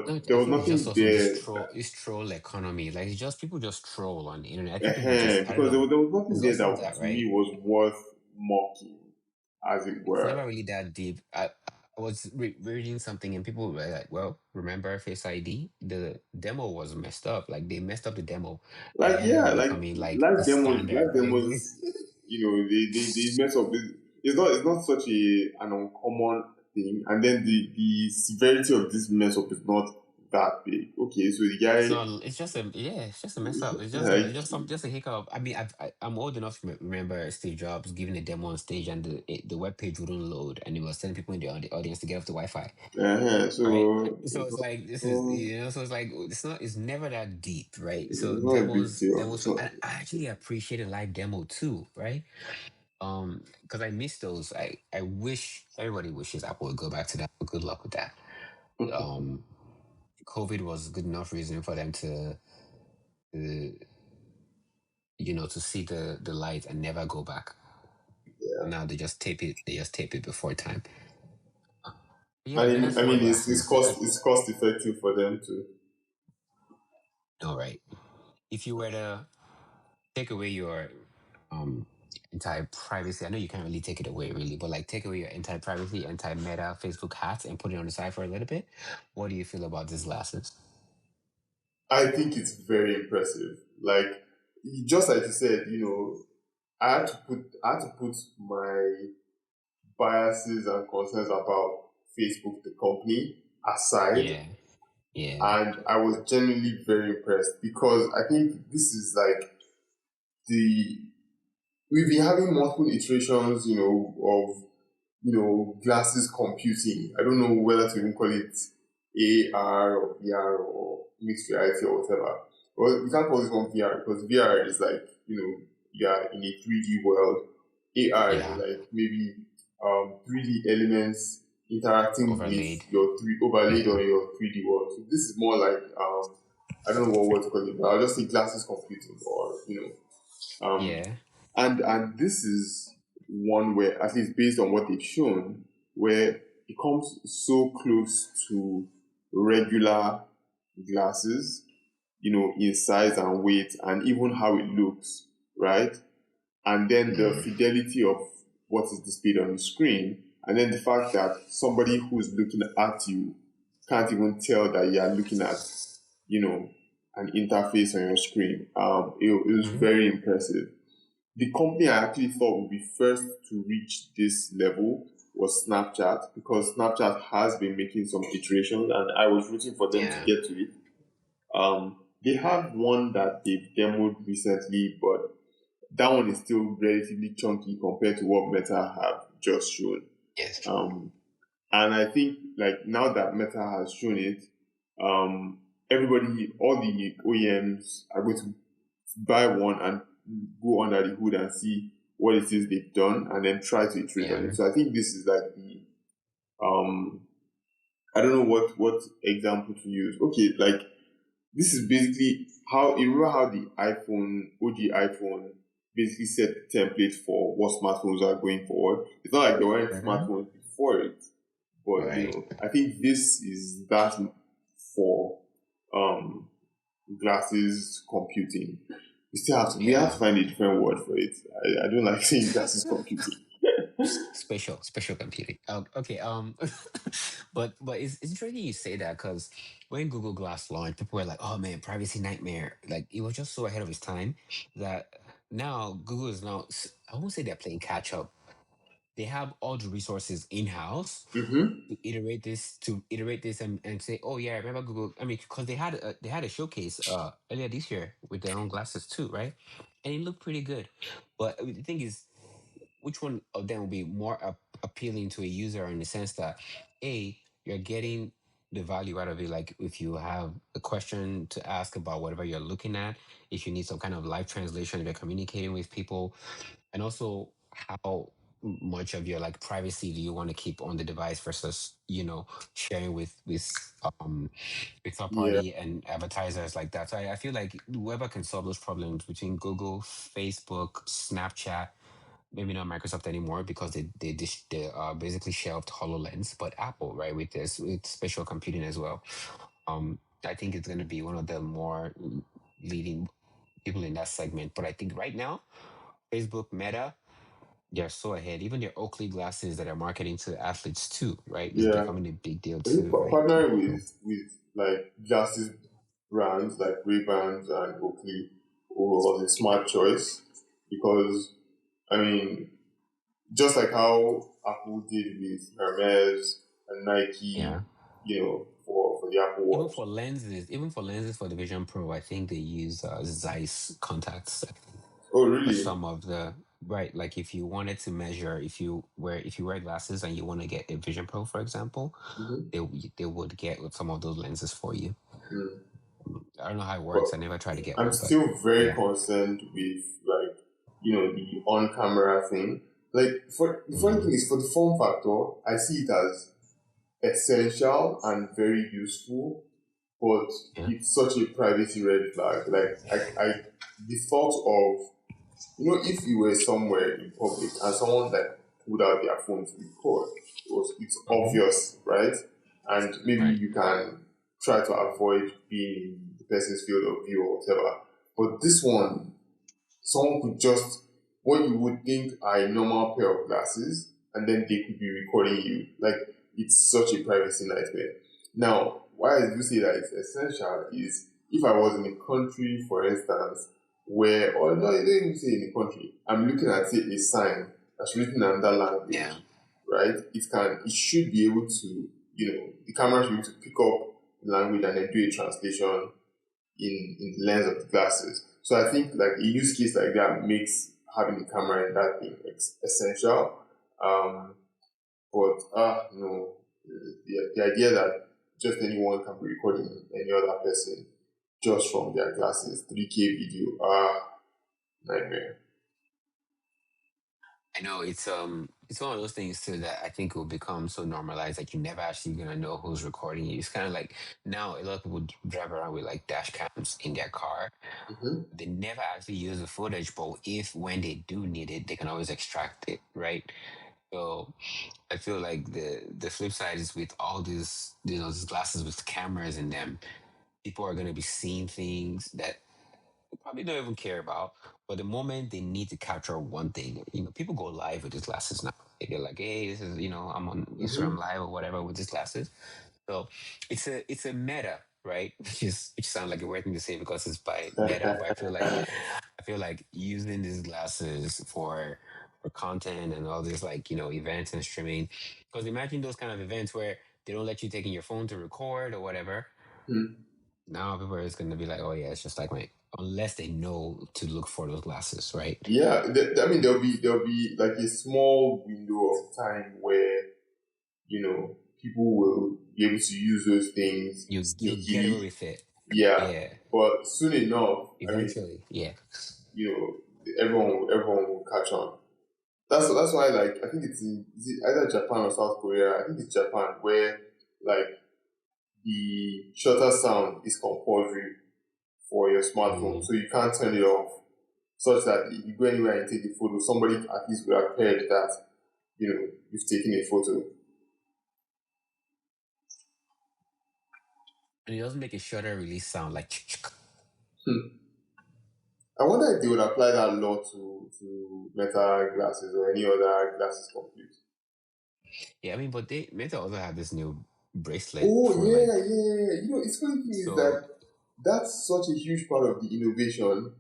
No, but there I was think it's just nothing also there. this troll economy. Like it's just people just troll on the internet. I think people just I don't Because know. there was nothing It's there also that that, to me right? was worth mocking, as it It's were. never really that deep. I was reading something and people were like, "Well, remember Face ID? The demo was messed up. Like they messed up the demo, and it Like ended yeah, up like becoming like the live standard, right?" demos, they mess up. It's not such an uncommon thing, and then the severity of this mess up is not that big. Okay, so the It's guy not. It's just a yeah. It's just a mess up. like Just a hiccup. I mean, I'm old enough to remember Steve Jobs giving a demo on stage and the web page wouldn't load and he was telling people in the audience to get off the Wi-Fi. Right. So it's like this is so it's like it's never that deep, right? So it's not a big deal. demos. It's So not. I actually appreciate a live demo too, right? Because I miss those. I wish everybody wishes Apple would go back to that. But good luck with that. Um, COVID was good enough reason for them to to see the light and never go back. Now they just tape it. They just tape it before time. Yeah, And Meta I smart mean, it's glasses. cost effective for them to. No, right. If you were to take away your um entire privacy, I know you can't really take it away, really, but like take away your entire privacy, entire Meta Facebook hats, and put it on the side for a little bit. What do you feel about these glasses? I think it's very impressive. Like just like you said, I had to put my biases and concerns about Facebook, the company, aside, Yeah, yeah, and I was genuinely very impressed because I think this is like the we've been having multiple iterations, of glasses computing. I don't know whether to even call it AR or VR or mixed reality or whatever. Well, we can't call this one VR because VR is like, you are in a 3D world. AR is yeah. like maybe 3D elements interacting Overlaid. with your three overlaid Yeah, on your 3D world. So this is more like I don't know what word to call it, but I'll just say glasses computing or yeah, and this is one where, at least based on what they've shown, where it comes so close to regular glasses, in size and weight and even how it looks, right? And then the mm, fidelity of what is displayed on the screen, and then the fact that somebody who's looking at you can't even tell that you are looking at, you know, an interface on your screen. It was hmm, very impressive. The company I actually thought would be first to reach this level was Snapchat because Snapchat has been making some iterations and I was rooting for them to yeah, get to it. They have one that they've demoed recently, but that one is still relatively chunky compared to what Meta have just shown. yes, Um, and I think like now that Meta has shown it, everybody, all the OEMs are going to buy one and go under the hood and see what it is they've done and then try to iterate on it. yeah. So I think this is like the um I don't know what example to use. Okay, like this is basically how you remember how the iPhone, OG iPhone, basically set the template for what smartphones are going forward. It's not like there weren't Mm-hmm. smartphones before it, but Right. I think this is that for um glasses computing. We have to Yeah. find a different word for it. I don't like saying glasses computing. Special computing. Okay. But it's interesting you say that because when Google Glass launched, people were like, "Oh man, privacy nightmare!" Like it was just so ahead of its time that now Google is now. I won't say they're playing catch up. They have all the resources in house Mm-hmm. to iterate this and say, "Oh yeah, I remember Google." I mean, because they had a showcase earlier this year with their own glasses too, right? And it looked pretty good. But the thing is, which one of them will be more appealing to a user in the sense that you're getting the value out of it, like if you have a question to ask about whatever you're looking at, if you need some kind of live translation, if you're communicating with people, and also how much of your like privacy do you want to keep on the device versus sharing with third Yeah, party and advertisers like that. So I feel like whoever can solve those problems between Google, Facebook, Snapchat, maybe not Microsoft anymore because they basically shelved HoloLens, but Apple, right, with this with spatial computing as well. I think it's going to be one of the more leading people in that segment. But I think right now, Facebook, Meta, they're so ahead. Even their Oakley glasses that are marketing to athletes too, right, is yeah. becoming a big deal Are you too, right? partnering So, with like glasses brands like Ray-Bans and Oakley was a smart choice because I mean, just like how Apple did with Hermes and Nike, yeah. for the Apple Watch. Even for lenses for the Vision Pro, I think they use Zeiss contacts Oh, for really? some of the right. Like if you wanted to measure, if you wear glasses and you want to get a Vision Pro, for example, Mm-hmm. they would get with some of those lenses for you. Mm. I don't know how it But works. I never tried to get I'm one, but still very yeah. concerned with like the on-camera thing. Like for the funny thing Hmm. is for the form factor, I see it as essential and very useful, but Yeah. it's such a privacy red flag. Like I the thought of if you were somewhere in public and someone like pulled out their phone to record, it's Hmm. obvious, right? And maybe Right. you can try to avoid being in the person's field of view or whatever. But this one, someone could just what you would think are a normal pair of glasses, and then they could be recording you. Like it's such a privacy nightmare. Now, why I do say that it's essential is if I was in a country, for instance, or no, I don't even say in a country, I'm looking at say a sign that's written in another Yeah. language, right? It should be able to, the camera should be able to pick up the language and then do a translation in the lens of the glasses. So I think like a use case like that makes having a camera in that thing essential. Um, but no, the idea that just anyone can be recording any other person just from their glasses, 3K video, nightmare. I know it's one of those things too that I think will become so normalized that you're never actually gonna know who's recording you. It's kind of like now a lot of people drive around with like dash cams in their car. Mm-hmm. They never actually use the footage, but if when they do need it, they can always extract it, right? So I feel like the flip side is with all these glasses with cameras in them, people are gonna be seeing things that probably don't even care about. But the moment they need to capture one thing, people go live with these glasses now. They're like, hey, this is, I'm on Instagram Mm-hmm. live or whatever with these glasses. So it's a meta, right? Which sounds like a weird thing to say because it's by Meta, but I feel like using these glasses for content and all this like events and streaming. Because imagine those kind of events where they don't let you take in your phone to record or whatever. Now people are just gonna be like, oh yeah, it's just like my unless they know to look for those glasses, right? Yeah, I mean there'll be like a small window of time where people will be able to use those things You get away sneakily. with it. Yeah, Yeah. but soon enough, I mean, Eventually. Yeah. everyone will catch on. That's why, like, I think is it either Japan or South Korea. I think it's Japan where like the shutter sound is compulsory. for your smartphone, Mm. so you can't turn it off, such that if you go anywhere and take a photo, somebody at least would have heard that you've taken a photo. And it doesn't make a shutter release sound like Hmm. I wonder if they would apply that law to Meta glasses or any other glasses company. yeah, I mean, but they Meta also have this new bracelet Oh for yeah, like yeah, yeah. It's funny thing is so that that's such a huge part of the innovation,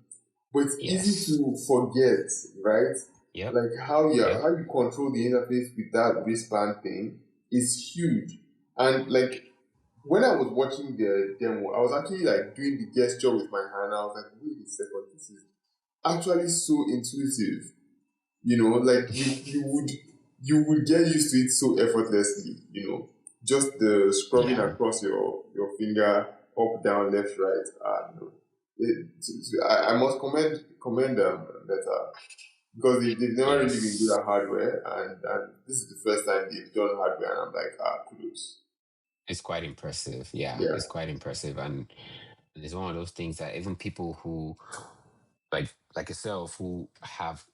but it's easy yes. to forget, right? Yep. Like how Yep. you control the interface with that wristband thing is huge. And like when I was watching the demo, I was actually like doing the gesture with my hand. I was like, wait a second, this is actually so intuitive. Like you would get used to it so effortlessly. Just the scrubbing Yeah. across your finger, up, down, left, right. I must commend them better, because they've never really been good Yes. at hardware, and this is the first time they've done hardware, and I'm like, kudos. It's quite impressive. Yeah, Yeah. it's quite impressive, and it's one of those things that even people who like yourself who have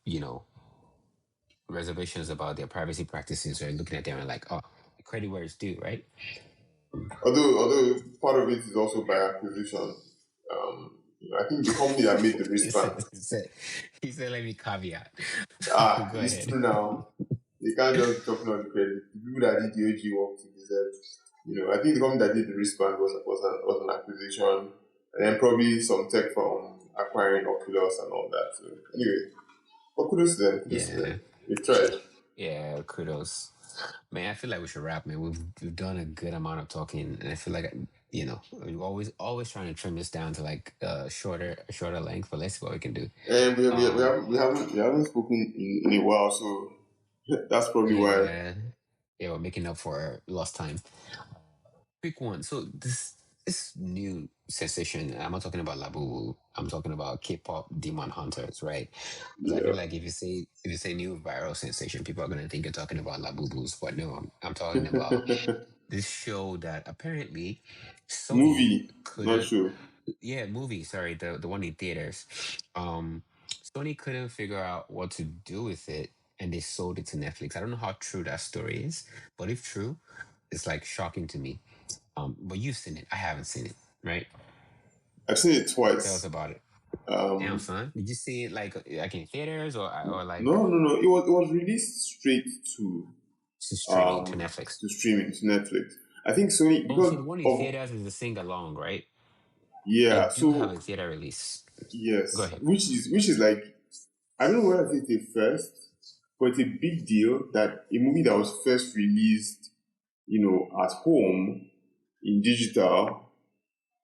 reservations about their privacy practices are looking at them and like, oh, credit where it's due, right? Although part of it is also by acquisition. I think the company that made the he wristband. said, he said, he said, let me caveat. Go It's ahead. true now. They can't just be talking on the credit. The people that did the OG work to deserve. I think the company that did the wristband was an acquisition, and then probably some tech from acquiring Oculus and all that. So anyway, but kudos to them. Kudos to Yeah, them. They've tried. yeah, kudos. Man, I feel like we should wrap, man. We've done a good amount of talking, and I feel like we're always trying to trim this down to like a shorter length. But let's see what we can do. And Um, we haven't spoken in a while, so that's probably why. yeah, yeah, we're making up for lost time. Quick one. So this new sensation, I'm not talking about Labubu. I'm talking about K-pop demon hunters, right? Because I feel Yeah. like if you say new viral sensation, people are gonna think you're talking about Labubus, but no, I'm talking about this show that apparently Sony Movie, not couldn't. sure. Yeah, movie. Sorry, the one in theaters. Sony couldn't figure out what to do with it, and they sold it to Netflix. I don't know how true that story is, but if true, it's like shocking to me. But you've seen it. I haven't seen it. Right? I've seen it Tell us twice. about it. Damn, Um, son. Did you see it like in theaters or like no, no, no. It was released straight to streaming to um Netflix? to streaming to Netflix. I think Sony Oh, because so the one in of theaters is the sing along, right? They yeah. do have So a theater release. Go yes, ahead. which is like I don't know whether it's a first, but it's a big deal that a movie that was first released, at home in digital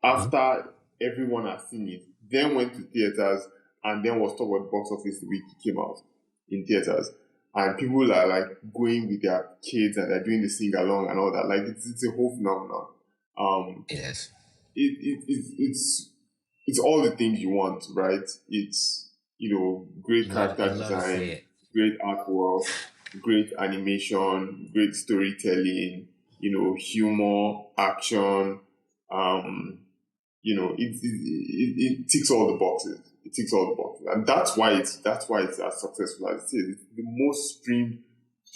Mhm. after everyone has seen it, then went to theaters and then was top of the box office the week it came out in theaters. And people are like going with their kids and they're doing the sing along and all that. Like it's a whole phenomenon. Um, Yes. it's all the things you want, right? It's great You character love to see design, it. great artwork, great animation, great storytelling, humor, action. Um, it ticks all the boxes. It ticks all the boxes, and that's why it's as successful as it is. It's the most streamed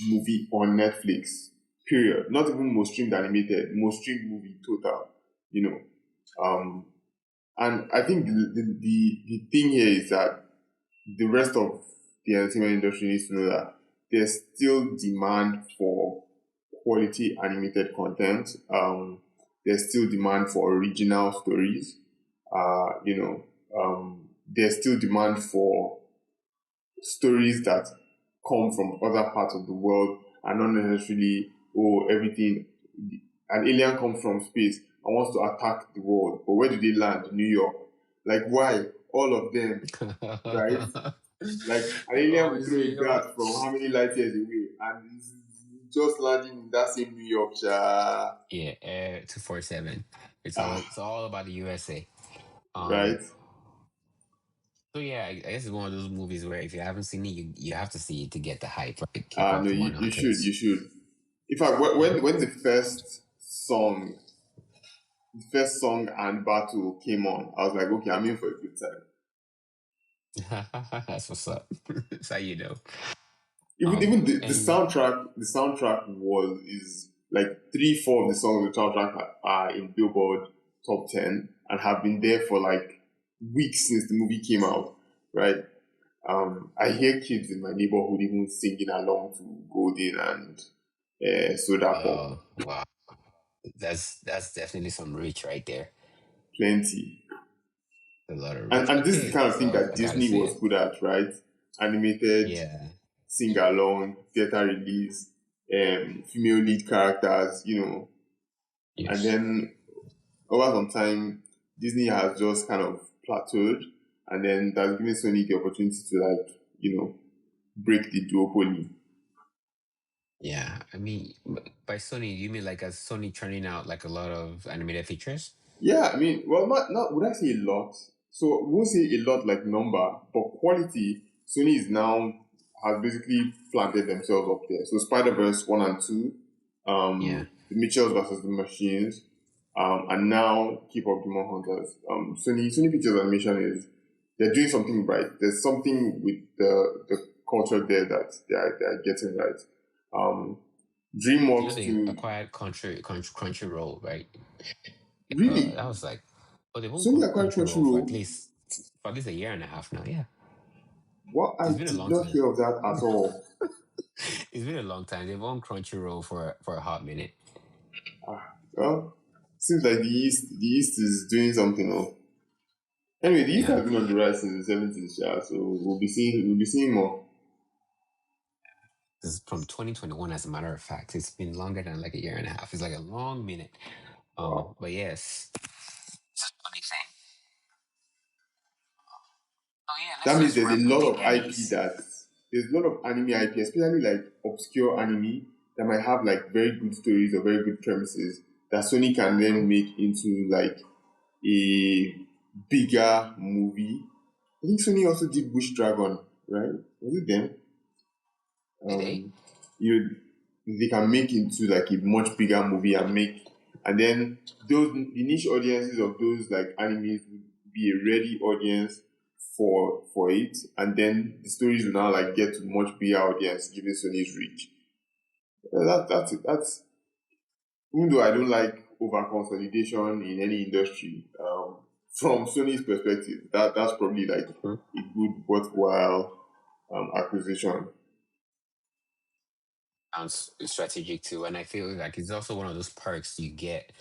movie on Netflix. Period. Not even most streamed animated, most streamed movie total. You know, um, and I think the thing here is that the rest of the entertainment industry needs to know that there's still demand for quality animated content. There's still demand for original stories. There's still demand for stories that come from other parts of the world and not necessarily, everything. An alien comes from space and wants to attack the world, but where do they land? New York. Like, why? All of them, right? Like an They alien will always throw New a York. dart from how many light years away, and it's just landing in that same New York, Yeah, Air 247. It's all about the USA. Um, right? so yeah, I guess it's one of those movies where if you haven't seen it, you have to see it to get the hype. Like K-pop No, Demon you should, you Hunters. should. In fact, Yeah. when the first song the first song and battle came on, I was like, okay, I'm in for a good time. That's what's up. That's how you know. Even the And soundtrack was is like 3, 4 of the songs of the soundtrack are in Billboard top 10 and have been there for like weeks since the movie came out, right? I hear kids in my neighborhood even singing along to Golden and Soda Pop. wow, that's definitely some reach right there. Plenty. A lot of And reach. this is the Okay, kind of thing so that I gotta Disney see was it. good at, right? Animated, Yeah. sing along, theater release, female lead characters, and Yes. then over some time, Disney has just kind of plateaued, and then that's given Sony the opportunity to break the duopoly. Yeah. I mean, by Sony, you mean like as Sony churning out like a lot of animated features? Yeah, I mean, well, not would I say a lot? So we won't say a lot like number, but quality. Sony is now has basically planted themselves up there. So Spider Verse 1 and 2, Yeah. the Mitchells versus the Machines, and now K-pop Demon Hunters. Sony Pictures Animation is they're doing something right. There's something with the culture there that they are getting right. Um, You know DreamWorks they to acquired Crunchyroll, right? That really was like, oh, they've owned Sony acquired Crunchyroll Crunchyroll. for at least a year and a half now. Yeah, What I it's been a did long not time. hear of that at all. It's been a long time. They've owned Crunchyroll for a hot minute. Well, seems like the East is doing something. Oh, anyway, the East Yeah, has been on the rise since the 70s, yeah, so we'll be seeing more. this is from 2021. As a matter of fact, it's been longer than like a year and a half. It's like a long minute. Wow. But yes, it's a funny thing. Oh yeah, let's That means just there's a wrap with lot the of IP Emmys. that there's a lot of anime IP, especially like obscure anime that might have like very good stories or very good premises that Sony can then make into like a bigger movie. I think Sony also did Bush Dragon, right? Was it them? Did they? um, you they can make into like a much bigger movie and make and then those the niche audiences of those like animes would be a ready audience for it and then the stories will now like get to much bigger audience given Sony's reach. That's it. That's even though I don't like over consolidation in any industry, from Sony's perspective, that's probably like Mhm. a good worthwhile acquisition. Sounds strategic too, and I feel like it's also one of those perks you get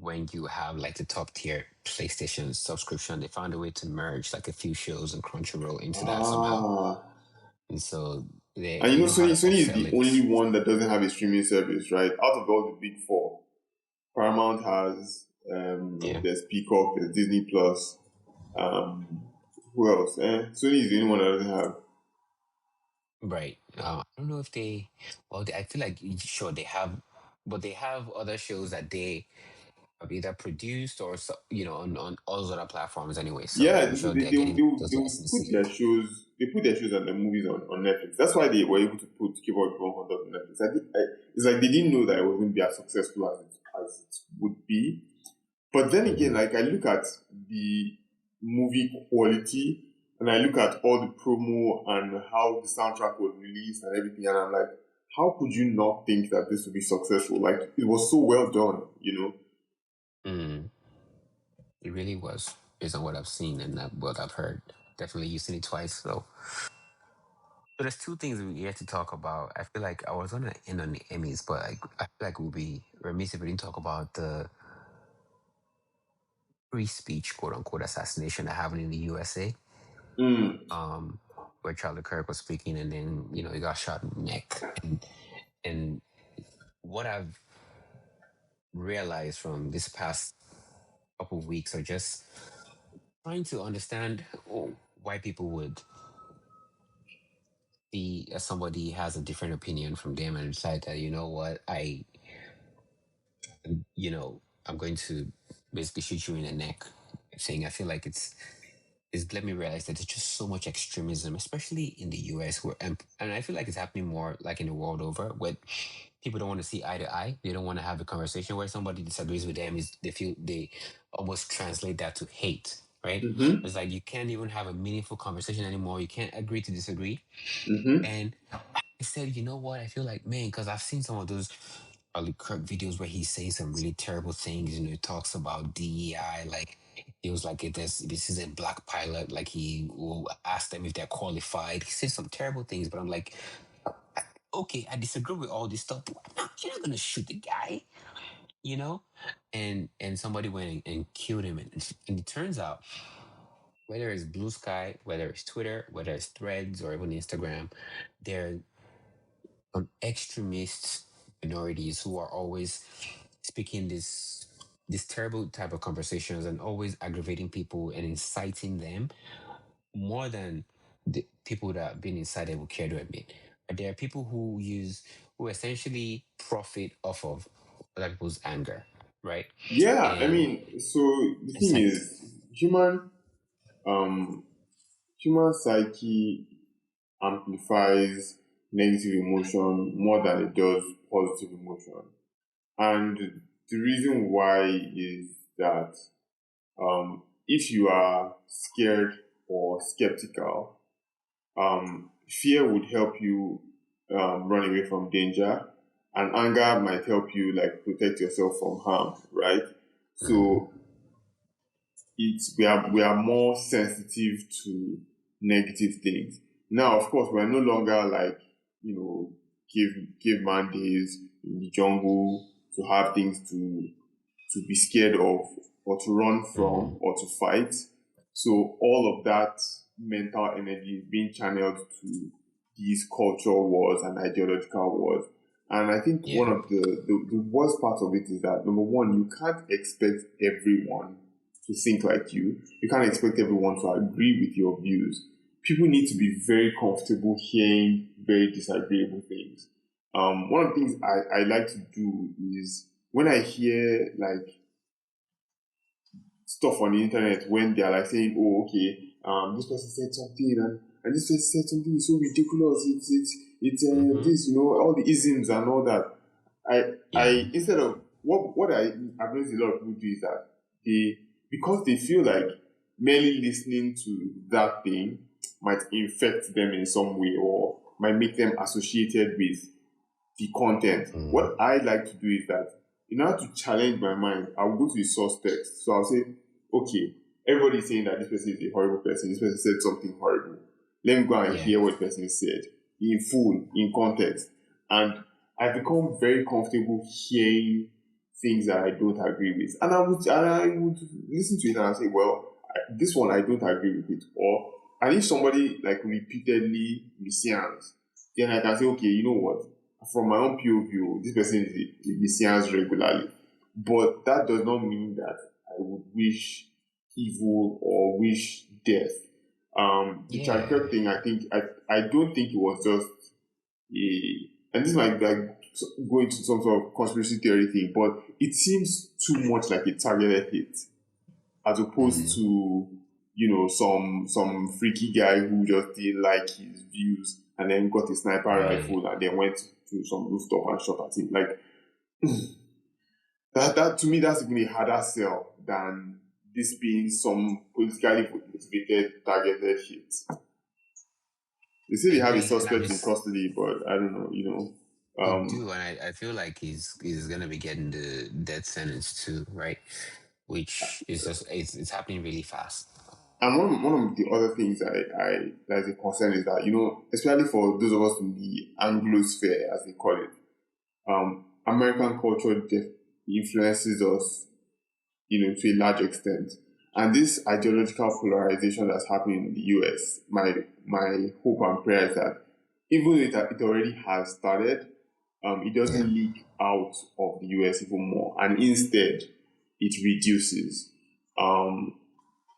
when you have like the top tier PlayStation subscription. They found a way to merge like a few shows and Crunchyroll into that somehow, Ah, and so and they know how to Sony is upsell the only it. one that doesn't have a streaming service, right? Out of all the big four, Paramount has, Yeah, there's Peacock, there's Disney Plus. Who else? Sony is the only one that doesn't have. right. I don't know if they. Well, I feel like sure they have, but they have other shows that they have either produced or on all those other platforms anyway. So Yeah, I'm they, sure they, they're they, getting will- those they will put licensing. their shows. They put their shows and their movies on Netflix. That's why they were able to put Keyboard Hunter on Netflix. It's like they didn't know that it was going to be as successful as it would be. But then again, Hmm. like I look at the movie quality and I look at all the promo and how the soundtrack was released and everything, and I'm like, how could you not think that this would be successful? Like it was so well done. Mm, it really was, based on what I've seen and what I've heard. Definitely using it twice though. So there's two things we have to talk about. I feel like I was gonna end on the Emmys, but I feel like we'll be remiss if we didn't talk about the free speech, quote unquote, assassination that happened in the USA. Mm. Um, where Charlie Kirk was speaking, and then he got shot in the neck. And what I've realized from this past couple of weeks are just trying to understand why people would see somebody has a different opinion from them and decide that what I'm going to basically shoot you in the neck. Saying I feel like it's let me realize that there's just so much extremism, especially in the US, where and I feel like it's happening more like in the world over, where people don't want to see eye to eye. They don't want to have a conversation where somebody disagrees with them. Is they feel they almost translate that to hate, right? Mm-hmm. It's like you can't even have a meaningful conversation anymore. You can't agree to disagree. Mm-hmm. And I said, you know what? I feel like, man, because I've seen some of those Charlie Kirk videos where he's saying some really terrible things. You know, he talks about DEI, like it was like this is a black pilot. Like he will ask them if they're qualified. He says some terrible things, but I'm like, okay, I disagree with all this stuff, but you're not gonna shoot the guy, you know? And somebody went and killed him, and it turns out whether it's Blue Sky, whether it's Twitter, whether it's Threads or even Instagram, there on extremist minorities who are always speaking this terrible type of conversations and always aggravating people and inciting them more than the people that have been incited will care to admit. But there are people who essentially profit off of other people's anger, right? Yeah, I And mean, so the it's thing like, is, um, human psyche amplifies negative emotion more than it does positive emotion. And the reason why is that if you are scared or skeptical, fear would help you run away from danger, and anger might help you like protect yourself from harm, right? mhm, So we are more sensitive to negative things. Now, of course, we are no longer like caveman days in the jungle to have things to be scared of or to run from mhm, or to fight. So all of that mental energy is being channeled to these cultural wars and ideological wars. And I think one yeah, of the worst part of it is that number one, you can't expect everyone to think like you. You can't expect everyone to agree with your views. People need to be very comfortable hearing very disagreeable things. One of the things I like to do is when I hear like stuff on the internet when they're like saying, "Oh, okay, this person said something and this person said something so ridiculous. It's hmm, this, all the isms and all that." yeah, I instead of what I've noticed a lot of people do is that they because they feel like merely listening to that thing might infect them in some way or might make them associated with the content. mm, What I like to do is that in order to challenge my mind, I'll go to the source text. So I'll say, okay, everybody's saying that this person is a horrible person. This person said something horrible. Let me go and yeah, hear what the person said in full, in context. And I've become very comfortable hearing things that I don't agree with. And I would listen to it and I'll say, well, this one I don't agree with it. And if somebody like repeatedly messians, then I can say, okay, you know what? From my own POV, this person is a messians regularly. But that does not mean that I would wish evil or wish death. The Charlie yeah, Kirk thing, I don't think it was just and this might like go into some sort of conspiracy theory thing, but it seems too much like a targeted hit as opposed mm, to some freaky guy who just didn't like his views and then got a sniper right, rifle and then went to some rooftop and shot at him. Like that to me, that's even a harder sell than this being some politically motivated targeted hit. They say they have a and I've suspect in just custody, but I don't know. they Um, do, and I feel like he's gonna be getting the death sentence too, right? Which is just it's happening really fast. and one of the other things I that is a concern is that especially for those of us in the Anglosphere, as they call it, American culture influences us, to a large extent. And this ideological polarization that's happening in the US, my hope and prayer is that even though it already has started, it doesn't Yeah, leak out of the US even more, and instead it reduces. Um,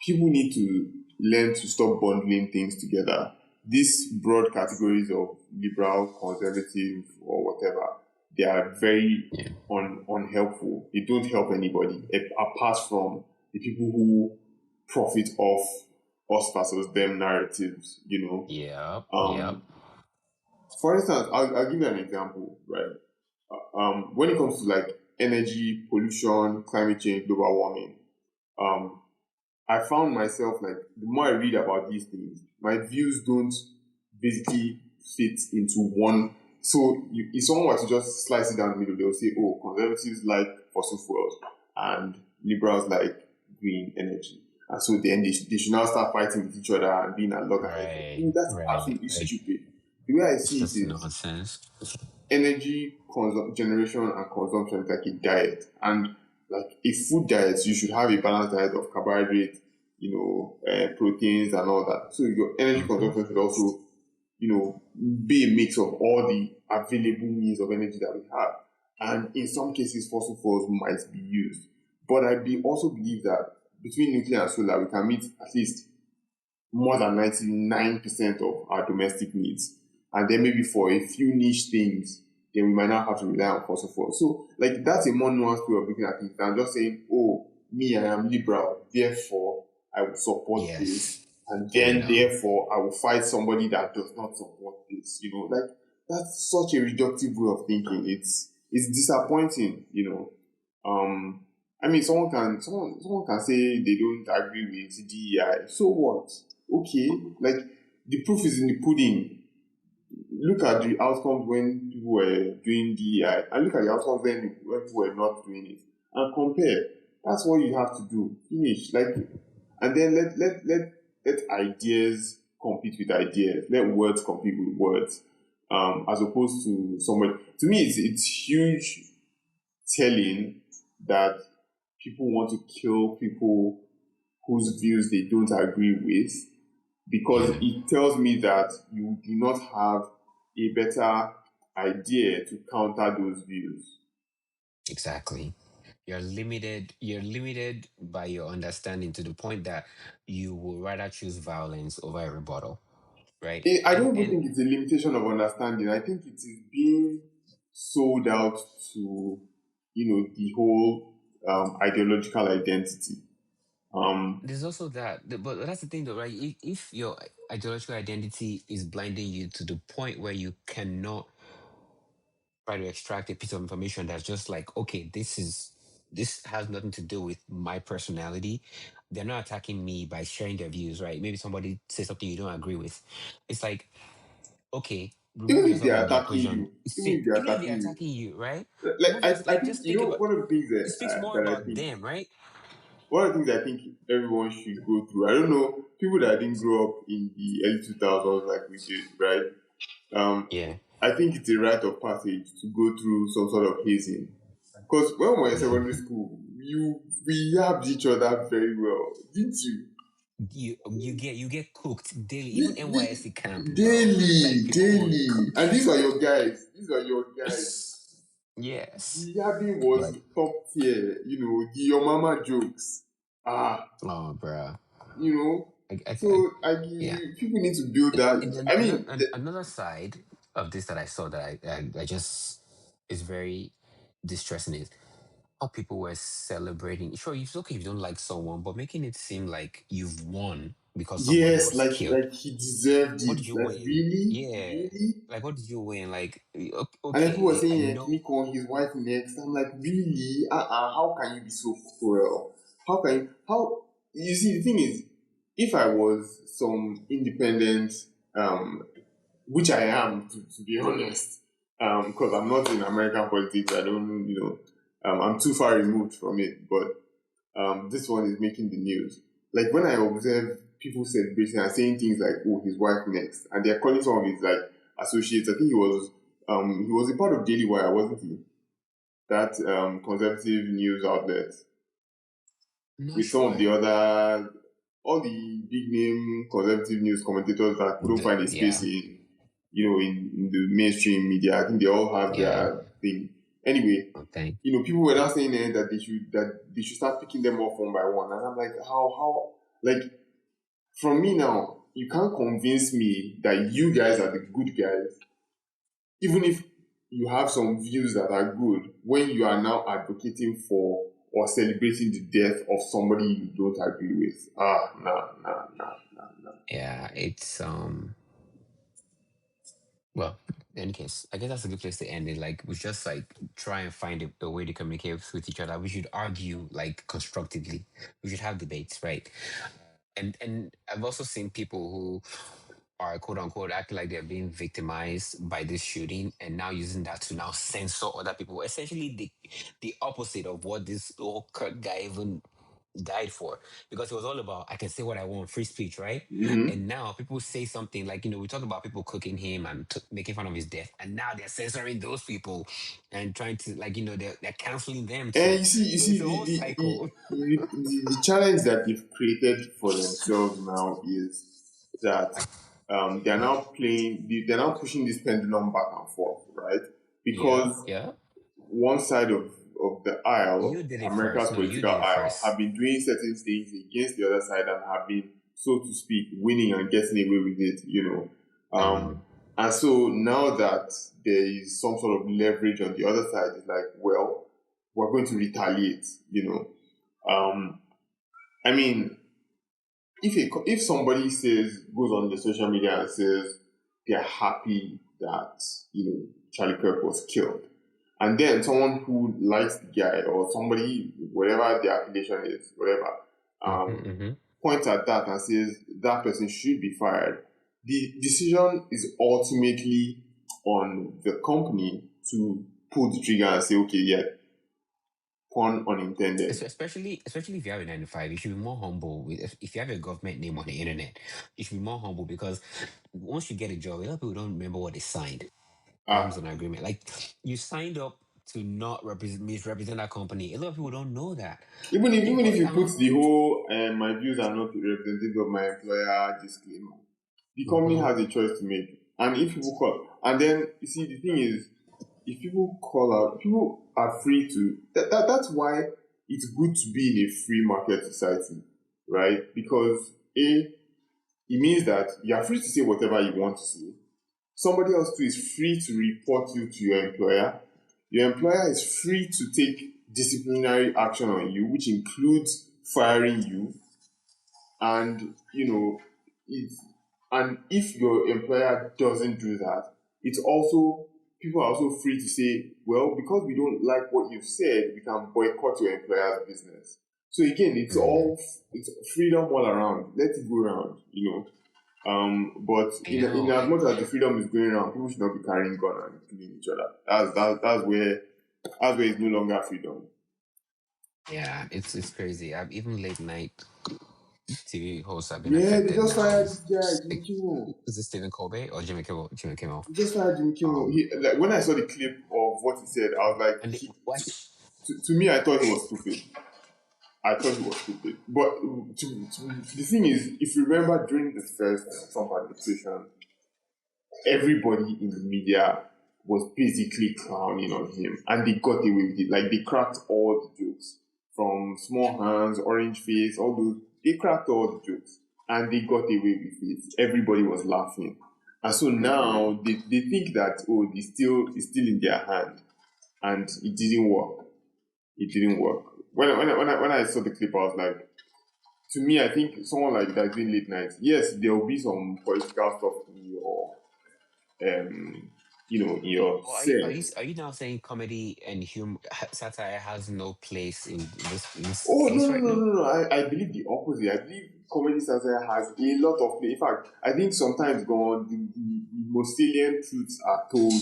People need to learn to stop bundling things together. These broad categories of liberal, conservative, or whatever, they are very yeah, unhelpful. They don't help anybody apart from the people who profit off us versus them narratives. yep, yep, For instance, I'll give you an example, right? when it comes to like energy, pollution, climate change, global warming, um, I found myself like the more I read about these things, my views don't basically fit into one. So if someone were to just slice it down the middle, they'll say, "Oh, conservatives like fossil fuels and liberals like green energy," and so then they should now start fighting with each other and being at loggerheads. Right, That's right. absolutely Like stupid. The way I it's see it just is nonsense. generation and consumption is like a diet, and like a food diet, you should have a balanced diet of carbohydrates, proteins and all that. So your energy Hmm. consumption should also, be a mix of all the available means of energy that we have. And in some cases, fossil fuels might be used. But also believe that between nuclear and solar, we can meet at least more than 99% of our domestic needs. And then maybe for a few niche things, then we might not have to rely on fossil fuels. So, like, that's a more nuanced way of looking at it than just saying, oh, me, I am liberal, therefore I will support this. Yes. And then, No. therefore, I will fight somebody that does not support this. Like, that's such a reductive way of thinking. It's disappointing. I mean, someone can say they don't agree with DEI. So what? Okay, like the proof is in the pudding. Look at the outcomes when people were doing DEI, and look at the outcomes when people were not doing it, and compare. That's what you have to do. Finish. Like, and then let ideas compete with ideas. Let words compete with words. As opposed to somebody. To me, it's huge telling that people want to kill people whose views they don't agree with, because Yeah. it tells me that you do not have a better idea to counter those views. Exactly. You're limited by your understanding to the point that you will rather choose violence over a rebuttal, right? I And don't even and think it's a limitation of understanding. I think it is being sold out to, the whole ideological identity. Um, there's also but that's the thing though, right? If your ideological identity is blinding you to the point where you cannot try to extract a piece of information that's just like, okay, this has nothing to do with my personality. They're not attacking me by sharing their views, right? Maybe somebody says something you don't agree with. It's like, okay, remove even if they yourself are from the attacking equation. you, even See, if they are even if they're attacking attacking you, right? you, like Remove yourself. I Like, think just think about. one of the things It speaks more that I about think them, right? one of the things I think everyone should go through. I don't know people that didn't grow up in the early 2000s like we did, right? Um, Yeah. I think it's a rite of passage to go through some sort of hazing. Because when we were in secondary school, we yabbed each other very well, didn't you? You get cooked daily. Even NYSC camp, The, bro. Like people will daily, cook and you. these were your guys. These were your guys. Yes. The yabbing was Like, top tier. The your mama jokes. Ah, oh, bro. you know. So I yeah. people need to build that. And then I mean, another side of this that I saw that I just is very distressing is how people were celebrating. Sure, it's okay if you don't like someone, but making it seem like you've won because somebody yes, was killed. like he deserved What it. did you Like win? really, Yeah. really. Like, what did you win? Like, And then people were okay, I saying, can know. he call his wife next? I'm like, really? How can you be so cruel? How can you, how, you see, the thing is, if I was some independent, um, which I am, to be honest, because I'm not in American politics, I don't, I'm too far removed from it, but this one is making the news. Like when I observe people celebrating and saying things like, "Oh, his wife next," and they're calling some of his like associates. I think he was a part of Daily Wire, wasn't he? That conservative news outlet I'm not with some of the sure. other all the big name conservative news commentators that couldn't find a space Yeah, in the mainstream media. I think they all have yeah. their thing. Anyway, Okay. people were now saying that they should start picking them off one by one, and I'm like, how like from me now, you can't convince me that you guys are the good guys, even if you have some views that are good, when you are now advocating for or celebrating the death of somebody you don't agree with. Nah, nah, nah, nah, nah. Yeah, it's well. in any case, I guess that's a good place to end it. Like, we just like try and find a way to communicate with each other. We should argue like constructively. We should have debates, right? And I've also seen people who are quote unquote acting like they're being victimized by this shooting and now using that to now censor other people. Essentially, the opposite of what this old Kirk guy even died for, because it was all about I can say what I want, free speech, right? Mm-hmm. And now people say something like, we talk about people cooking him and making fun of his death, and now they're censoring those people and trying to like they're canceling them And too. you So see, it's a whole cycle. the challenge that they've created for themselves now is that they're now they're now pushing this pendulum back and forth, right? Yeah, Because yeah. one side of the You aisle, did it America's first. No, you political did it aisle, have first. been doing certain things against the other side and have been, so to speak, winning and getting away with it, Mm. And so now that there is some sort of leverage on the other side, it's like, well, we're going to retaliate, Um, I mean, if somebody goes on the social media and says they're happy that Charlie Kirk was killed, and then someone who likes the guy or somebody, whatever the affiliation is, whatever, Mm-hmm, um, mm-hmm. points at that and says that person should be fired, the decision is ultimately on the company to pull the trigger and say, okay, yeah, pun unintended. Especially if you have a 9 to 5, you should be more humble. If you have a government name on the internet, you should be more humble, because once you get a job, a lot of people don't remember what they signed. Terms Ah, and agreement. Like, you signed up to not misrepresent that company. A lot of people don't know that. even if Employ you put the whole my views are not representative of my employer disclaimer, the company Mm-hmm. has a choice to make. And if people call, and then you see, the thing is, if people call out, people are free to. That's why it's good to be in a free market society, right? Because it means that you are free to say whatever you want to say. Somebody else too is free to report you to your employer. Your employer is free to take disciplinary action on you, which includes firing you. And it's and if your employer doesn't do that, it's also people are also free to say, well, because we don't like what you've said, we can boycott your employer's business. So again, Mm. it's freedom all around. Let it go around. But in as And much as the freedom is going around, people should not be carrying gun and killing each other. That's where it's no longer freedom. yeah, it's crazy. Even late night TV hosts have been Yeah, they affected just now. fired this Is guy, Jimmy Kimmel. it Stephen Colbert or Jimmy Kimmel? Jimmy Kimmel. They just fired Jimmy Kimmel. Um, Like, when I saw the clip of what he said, I was like, and what? to me, I thought he was stupid. I thought he was stupid. But the thing is, if you remember during the first Trump administration, everybody in the media was basically clowning on him, and they got away with it. Like, they cracked all the jokes, from small hands, orange face, all those. They cracked all the jokes, and they got away with it. Everybody was laughing, and so now they think that, oh, it's still in their hand, and it didn't work. It didn't work. When I saw the clip, I was like, to me, I think someone like that doing late night. Yes, there will be some political stuff um, in your Or set. are you now saying comedy and humor satire has no place in this Oh, no, case no, right no, now? no, no. I believe the opposite. I believe comedy satire has a lot of play. In fact, I think sometimes the most salient truths are told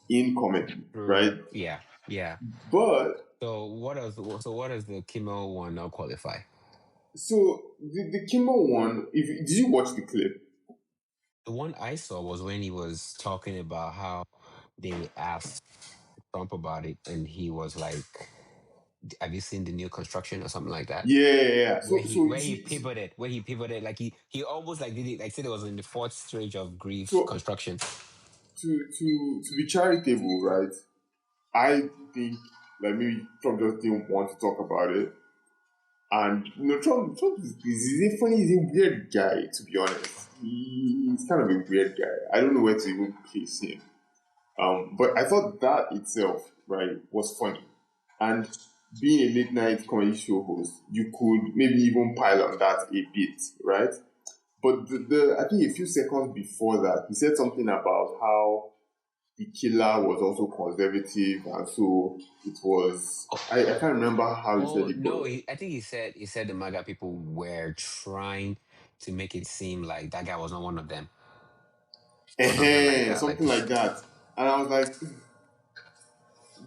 in comedy, right? True. Yeah. Yeah. But What does the Kimmel one now qualify? so the Kimmel one, if did you watch the clip? The one I saw was when he was talking about how they asked Trump about it, and he was like, "Have you seen the new construction or something like that?" Yeah, yeah, yeah. Where So you see, he pivoted, like he almost like did it, like said it was in the fourth stage of grief so construction. to be charitable, right? I think, like, maybe Trump just didn't want to talk about it. And Trump he's a weird guy, to be honest. He's kind of a weird guy. I don't know where to even place him. But I thought that itself, right, was funny. And being a late night comedy show host, you could maybe even pile on that a bit, right? But I think a few seconds before that, he said something about how the killer was also conservative, and so it was. I Oh, can't remember how he said oh it, no, but I think he said the MAGA people were trying to make it seem like that guy was not one of them or something like that. Like something like that. And I was like,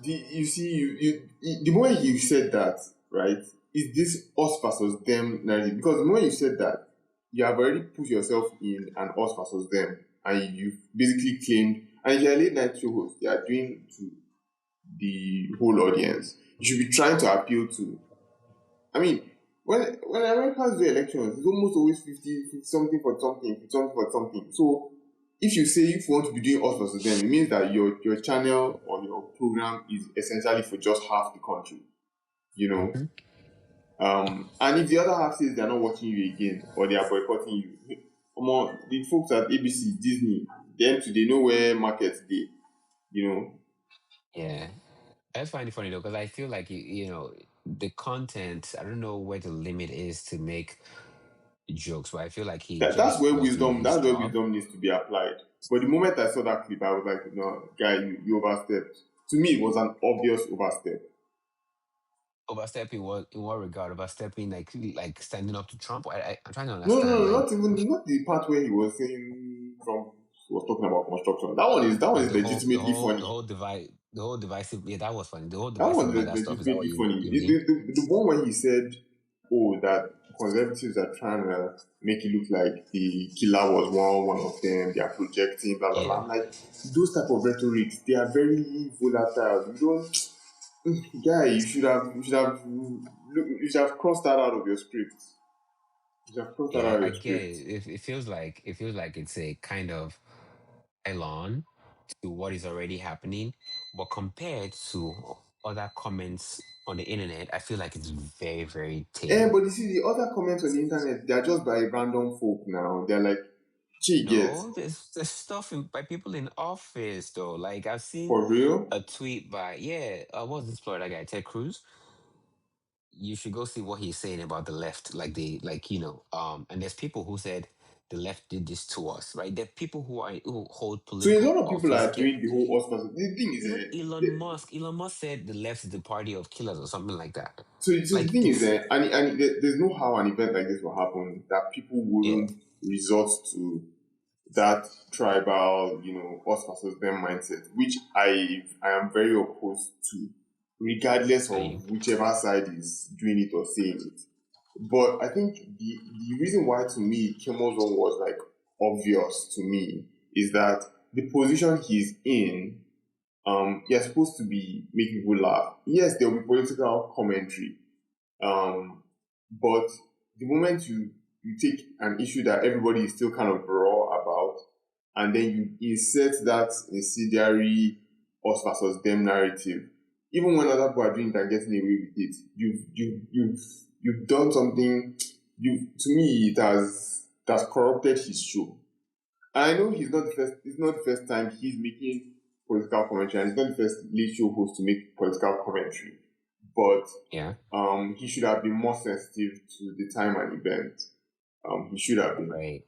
you see, the moment you said that, right, is this us versus them narrative? Because the moment you said that, you have already put yourself in an us versus them, and you've basically claimed. And if you're a late night show host, you are doing to the whole audience. You should be trying to appeal to. I mean, when Americans do elections, it's almost always 50 something for something, 50 something for something. So if you say if you want to be doing us versus them, it means that your channel or your program is essentially for just half the country, you know. Mhm. And if the other half says they're not watching you again or they are boycotting you, come on, the folks at ABC, Disney, them too, they know where markets they, you know. Yeah, I find it funny though because I feel like the content. I don't know where the limit is to make jokes, but I feel like he That's just where was doing wisdom. his That's where job. wisdom needs to be applied. But the moment I saw that clip, I was like, no, guy, you overstepped. To me, it was an obvious overstep. Overstepping what in what regard? Overstepping like standing up to Trump. I'm trying to No, no, understand. no, Like, not the part where he was saying Trump was talking about construction. That one oh, is legitimately funny. the whole divisive. Yeah, that was funny. The whole That divisive one MAGA is stuff. Is that what legitimately you funny. you mean? The one where he said, "Oh, that conservatives are trying to make it look like the killer was one of them. They are projecting, blah blah blah." Yeah, I'm like, those type of rhetorics, they are very volatile. You don't, guy. You should have crossed that out of your script. You should have crossed that out yeah. of I your get script. it. It feels like it's a kind of elon to what is already happening, but compared to other comments on the internet, I feel like it's very, very tame. But you see, the other comments on the internet, they are just by random folk now. They're like, "She get No, there's stuff by people in office though. Like I've seen for real." a tweet by what's this Florida guy, Ted Cruz. You should go see what he's saying about the left. And there's people who said the left did this to us, right? There are people who hold So a political lot of people office are get doing the whole us versus. The thing is, even Elon Musk. Elon Musk said the left is the party of killers or something like that. so the Like thing is, it's there's no how an event like this will happen that people yeah, wouldn't resort to that tribal, us versus them mindset, which I am very opposed to, regardless same. of whichever side is doing it or saying it. But I think the reason why to me Kimmel Zone was like obvious to me is that the position he's in, you're supposed to be making people laugh. Yes, there will be political commentary, um, but the moment you take an issue that everybody is still kind of raw about, and then you insert that incendiary us versus them narrative, even when other people are doing it and getting away with it, you've done something. You to me it has corrupted his show. I know he's not the first. It's not the first time he's making political commentary, and he's not the first late show host to make political commentary. But Yeah, he should have been more sensitive to the time and event. He should have been. right.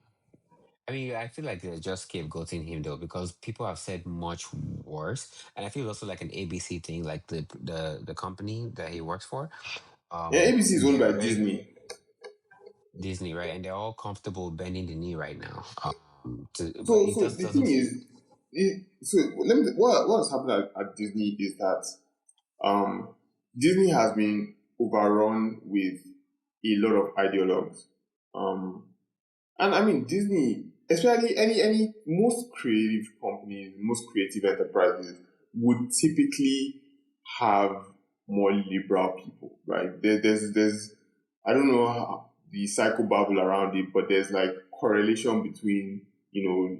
I mean, I feel like they just scapegoating him though, because people have said much worse, and I feel also like an ABC thing, like the company that he works for. Yeah, ABC is owned They're by very Disney. Disney, right? And they're all comfortable bending the knee right now. But So it so just the thing doesn't. is, so let me. What has happened at Disney is that Disney has been overrun with a lot of ideologues. Um, And I mean, Disney, especially any most creative companies, most creative enterprises would typically have more liberal people, right? There's I don't know how the psychobabble around it, but there's like correlation between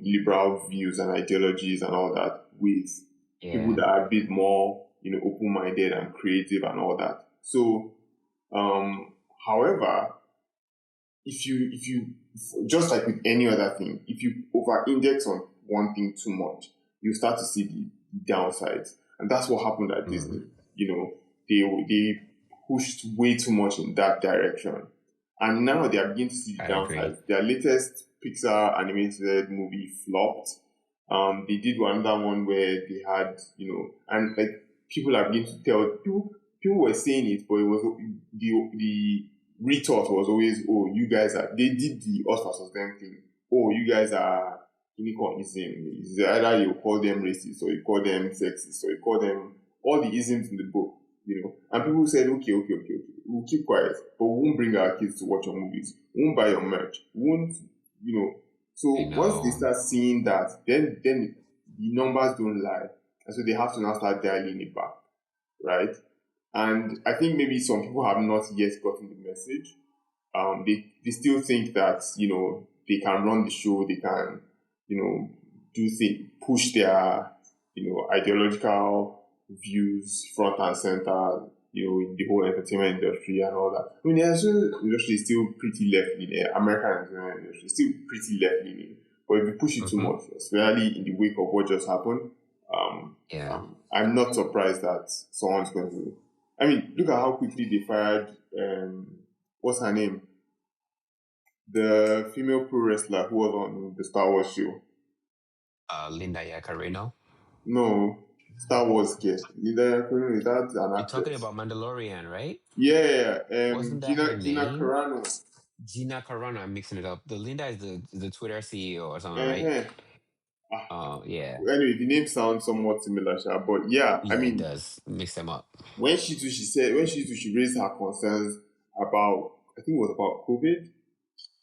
liberal views and ideologies and all that with people Yeah, that are a bit more open minded and creative and all that. So, however, if you just like with any other thing, if you over index on one thing too much, you start to see the downsides. And that's what happened at mm, Disney. They pushed way too much in that direction. And now they are beginning to see the I agree. downsides. Their latest Pixar animated movie flopped. They did another one where they had, and like people are beginning to tell people. People were saying it, but it was the retort was always, "Oh, you guys are." They did the us versus them thing. "Oh, you guys are unicornism." It's either you call them racist or you call them sexist or you call them all the isms in the book. And people said, "Okay, okay, okay, okay. We'll keep quiet, but we won't bring our kids to watch your movies. We won't buy your merch. We won't, you know." I So once they know. start seeing that, then the numbers don't lie, and so they have to now start dialing it back, right? And I think maybe some people have not yet gotten the message. They still think that they can run the show, they can push their ideological views front and center, in the whole entertainment industry and all that. I mean, the entertainment industry is still pretty left leaning. American entertainment industry is still pretty left leaning. But if you push it too Mm-hmm. much, especially in the wake of what just happened, Yeah. I'm not surprised that someone's going to. I mean, look at how quickly they fired. What's her name? The female pro wrestler who was on the Star Wars show. Linda Yacarino. No, Star Wars girl. Linda Yacono, is that an You're talking actress? about Mandalorian, right? Yeah, Wasn't that her Gina name? Carano. Gina Carano. I'm mixing it up. The Linda is the Twitter CEO or something, right? Uh-huh. Ah, Yeah. anyway, the name sounds somewhat similar, sha, but yeah, I Yeah, it mean, does. Mix them up. when she raised her concerns about, I think it was about COVID.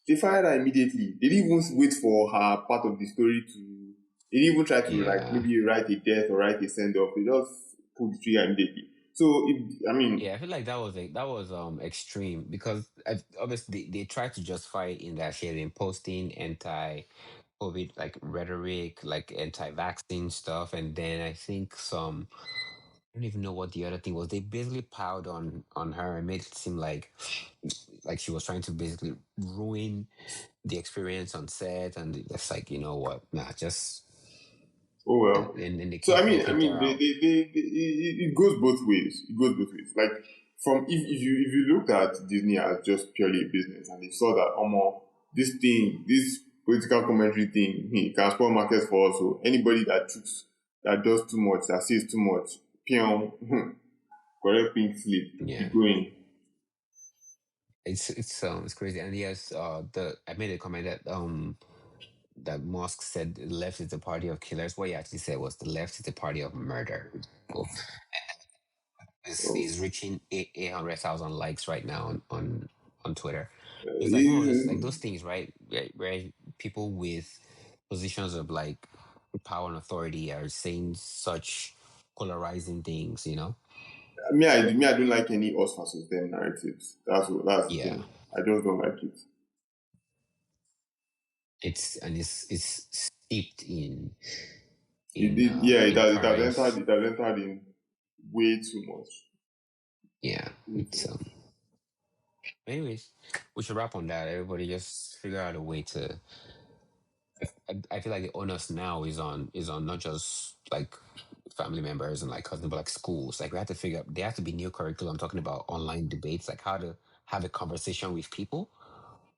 They fired her immediately. They didn't even wait for her part of the story to. They didn't even try to like Yeah. maybe write a death or write a send off. They just pulled the trigger immediately. So I mean, Yeah, I feel like that was extreme because obviously they tried to justify it in that she had been posting anti-COVID like rhetoric, like anti-vaccine stuff, and then I think some I don't even know what the other thing was. They basically piled on her and made it seem like she was trying to basically ruin the experience on set, and it's like what, nah, just oh and, well. and So I they mean, kicked her out. it goes both ways. It goes both ways. Like from if you looked at Disney as just purely a business and they saw that this political commentary thing, can spoil markets for us. So anybody that does too much, that says too much, pion, correct pink slip, be Yeah. going. It's crazy. And yes, the I made a comment that Musk said the left is the party of killers. What he actually said was the left is the party of murder. So Oh, is reaching 800,000 likes right now on Twitter. It's like more or less like it- those things, right? Where people with positions of like power and authority are saying such polarizing things. I don't like any us versus them narratives. That's the Yeah. thing. I just don't like it. It's steeped Yeah, in it currents. has entered in way too much. Yeah. Way too It's much. anyways, we should wrap on that. Everybody just figure out a way to I feel like the onus now is on not just like family members and like cousins, but like schools. Like we have to figure out there have to be new curriculum talking about online debates, like how to have a conversation with people.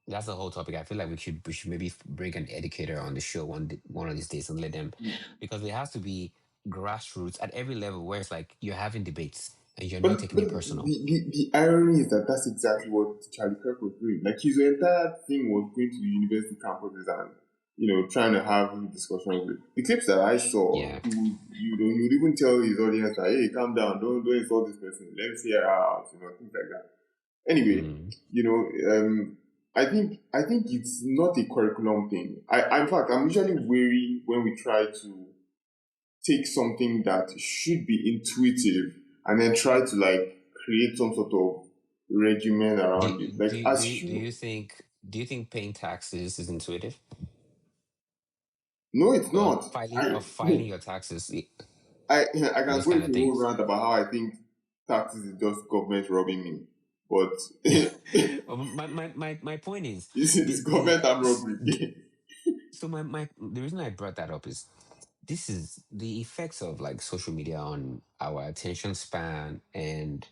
That's the whole topic. I feel like we should maybe bring an educator on the show one of these days and let them because there has to be grassroots at every level where it's like you're having debates and you're not taking But it personal. the irony is that that's exactly what Charlie Kirk was doing. Like his entire thing was going to the university campuses and trying to have discussions with the clips that I saw. Yeah. He would even tell his audience that, hey, calm down, don't insult this person. Let's hear her out, things like that. Anyway, Mm. I think it's not a curriculum thing. In fact, I'm usually wary when we try to take something that should be intuitive and then try to like create some sort of regimen Do, around it. Like do, do, as you- do you, you think paying taxes is intuitive? no, it's Or not. filing your taxes, I can those go kind of into a whole things. rant about how I think taxes is just government robbing me, but Well, my point is it's government arm robbery. so my the reason I brought that up is this is the effects of like social media on our attention span and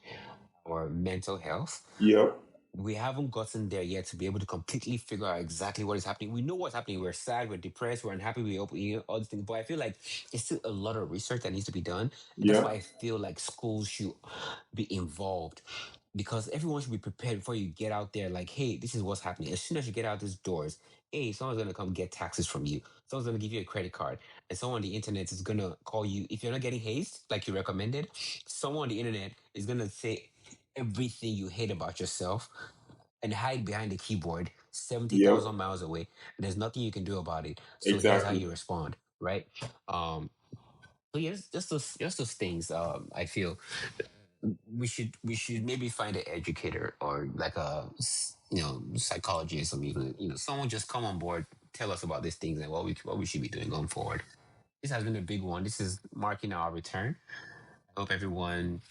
our mental health. Yep. we haven't gotten there yet to be able to completely figure out exactly what is happening. We know what's happening. We're sad, we're depressed, we're unhappy, we open all these things. But I feel like it's still a lot of research that needs to be done. And that's why Yeah, I feel like schools should be involved, because everyone should be prepared before you get out there. Like, hey, this is what's happening. As soon as you get out these doors, hey, someone's gonna come get taxes from you. Someone's gonna give you a credit card, and someone on the internet is gonna call you if you're not getting hazed like you recommended. Someone on the internet is gonna say everything you hate about yourself and hide behind the keyboard yep, 70,000 miles away. And there's nothing you can do about it. So here's how exactly. you respond, right? So yes, just those things. I feel we should maybe find an educator or like psychologist or even someone just come on board, tell us about these things and what we should be doing going forward. This has been a big one. This is marking our return. I hope everyone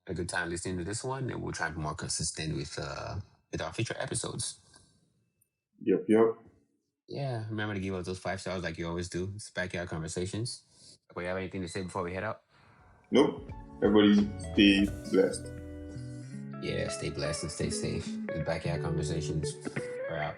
a good time listening to this one, and we'll try to be more consistent with our future episodes. Yep, yep. Yeah, remember to give us those 5 stars like you always do. It's backyard conversations. Do you have anything to say before we head out? Nope. Everybody stay blessed. Yeah, stay blessed and stay safe. It's backyard conversations. We're out.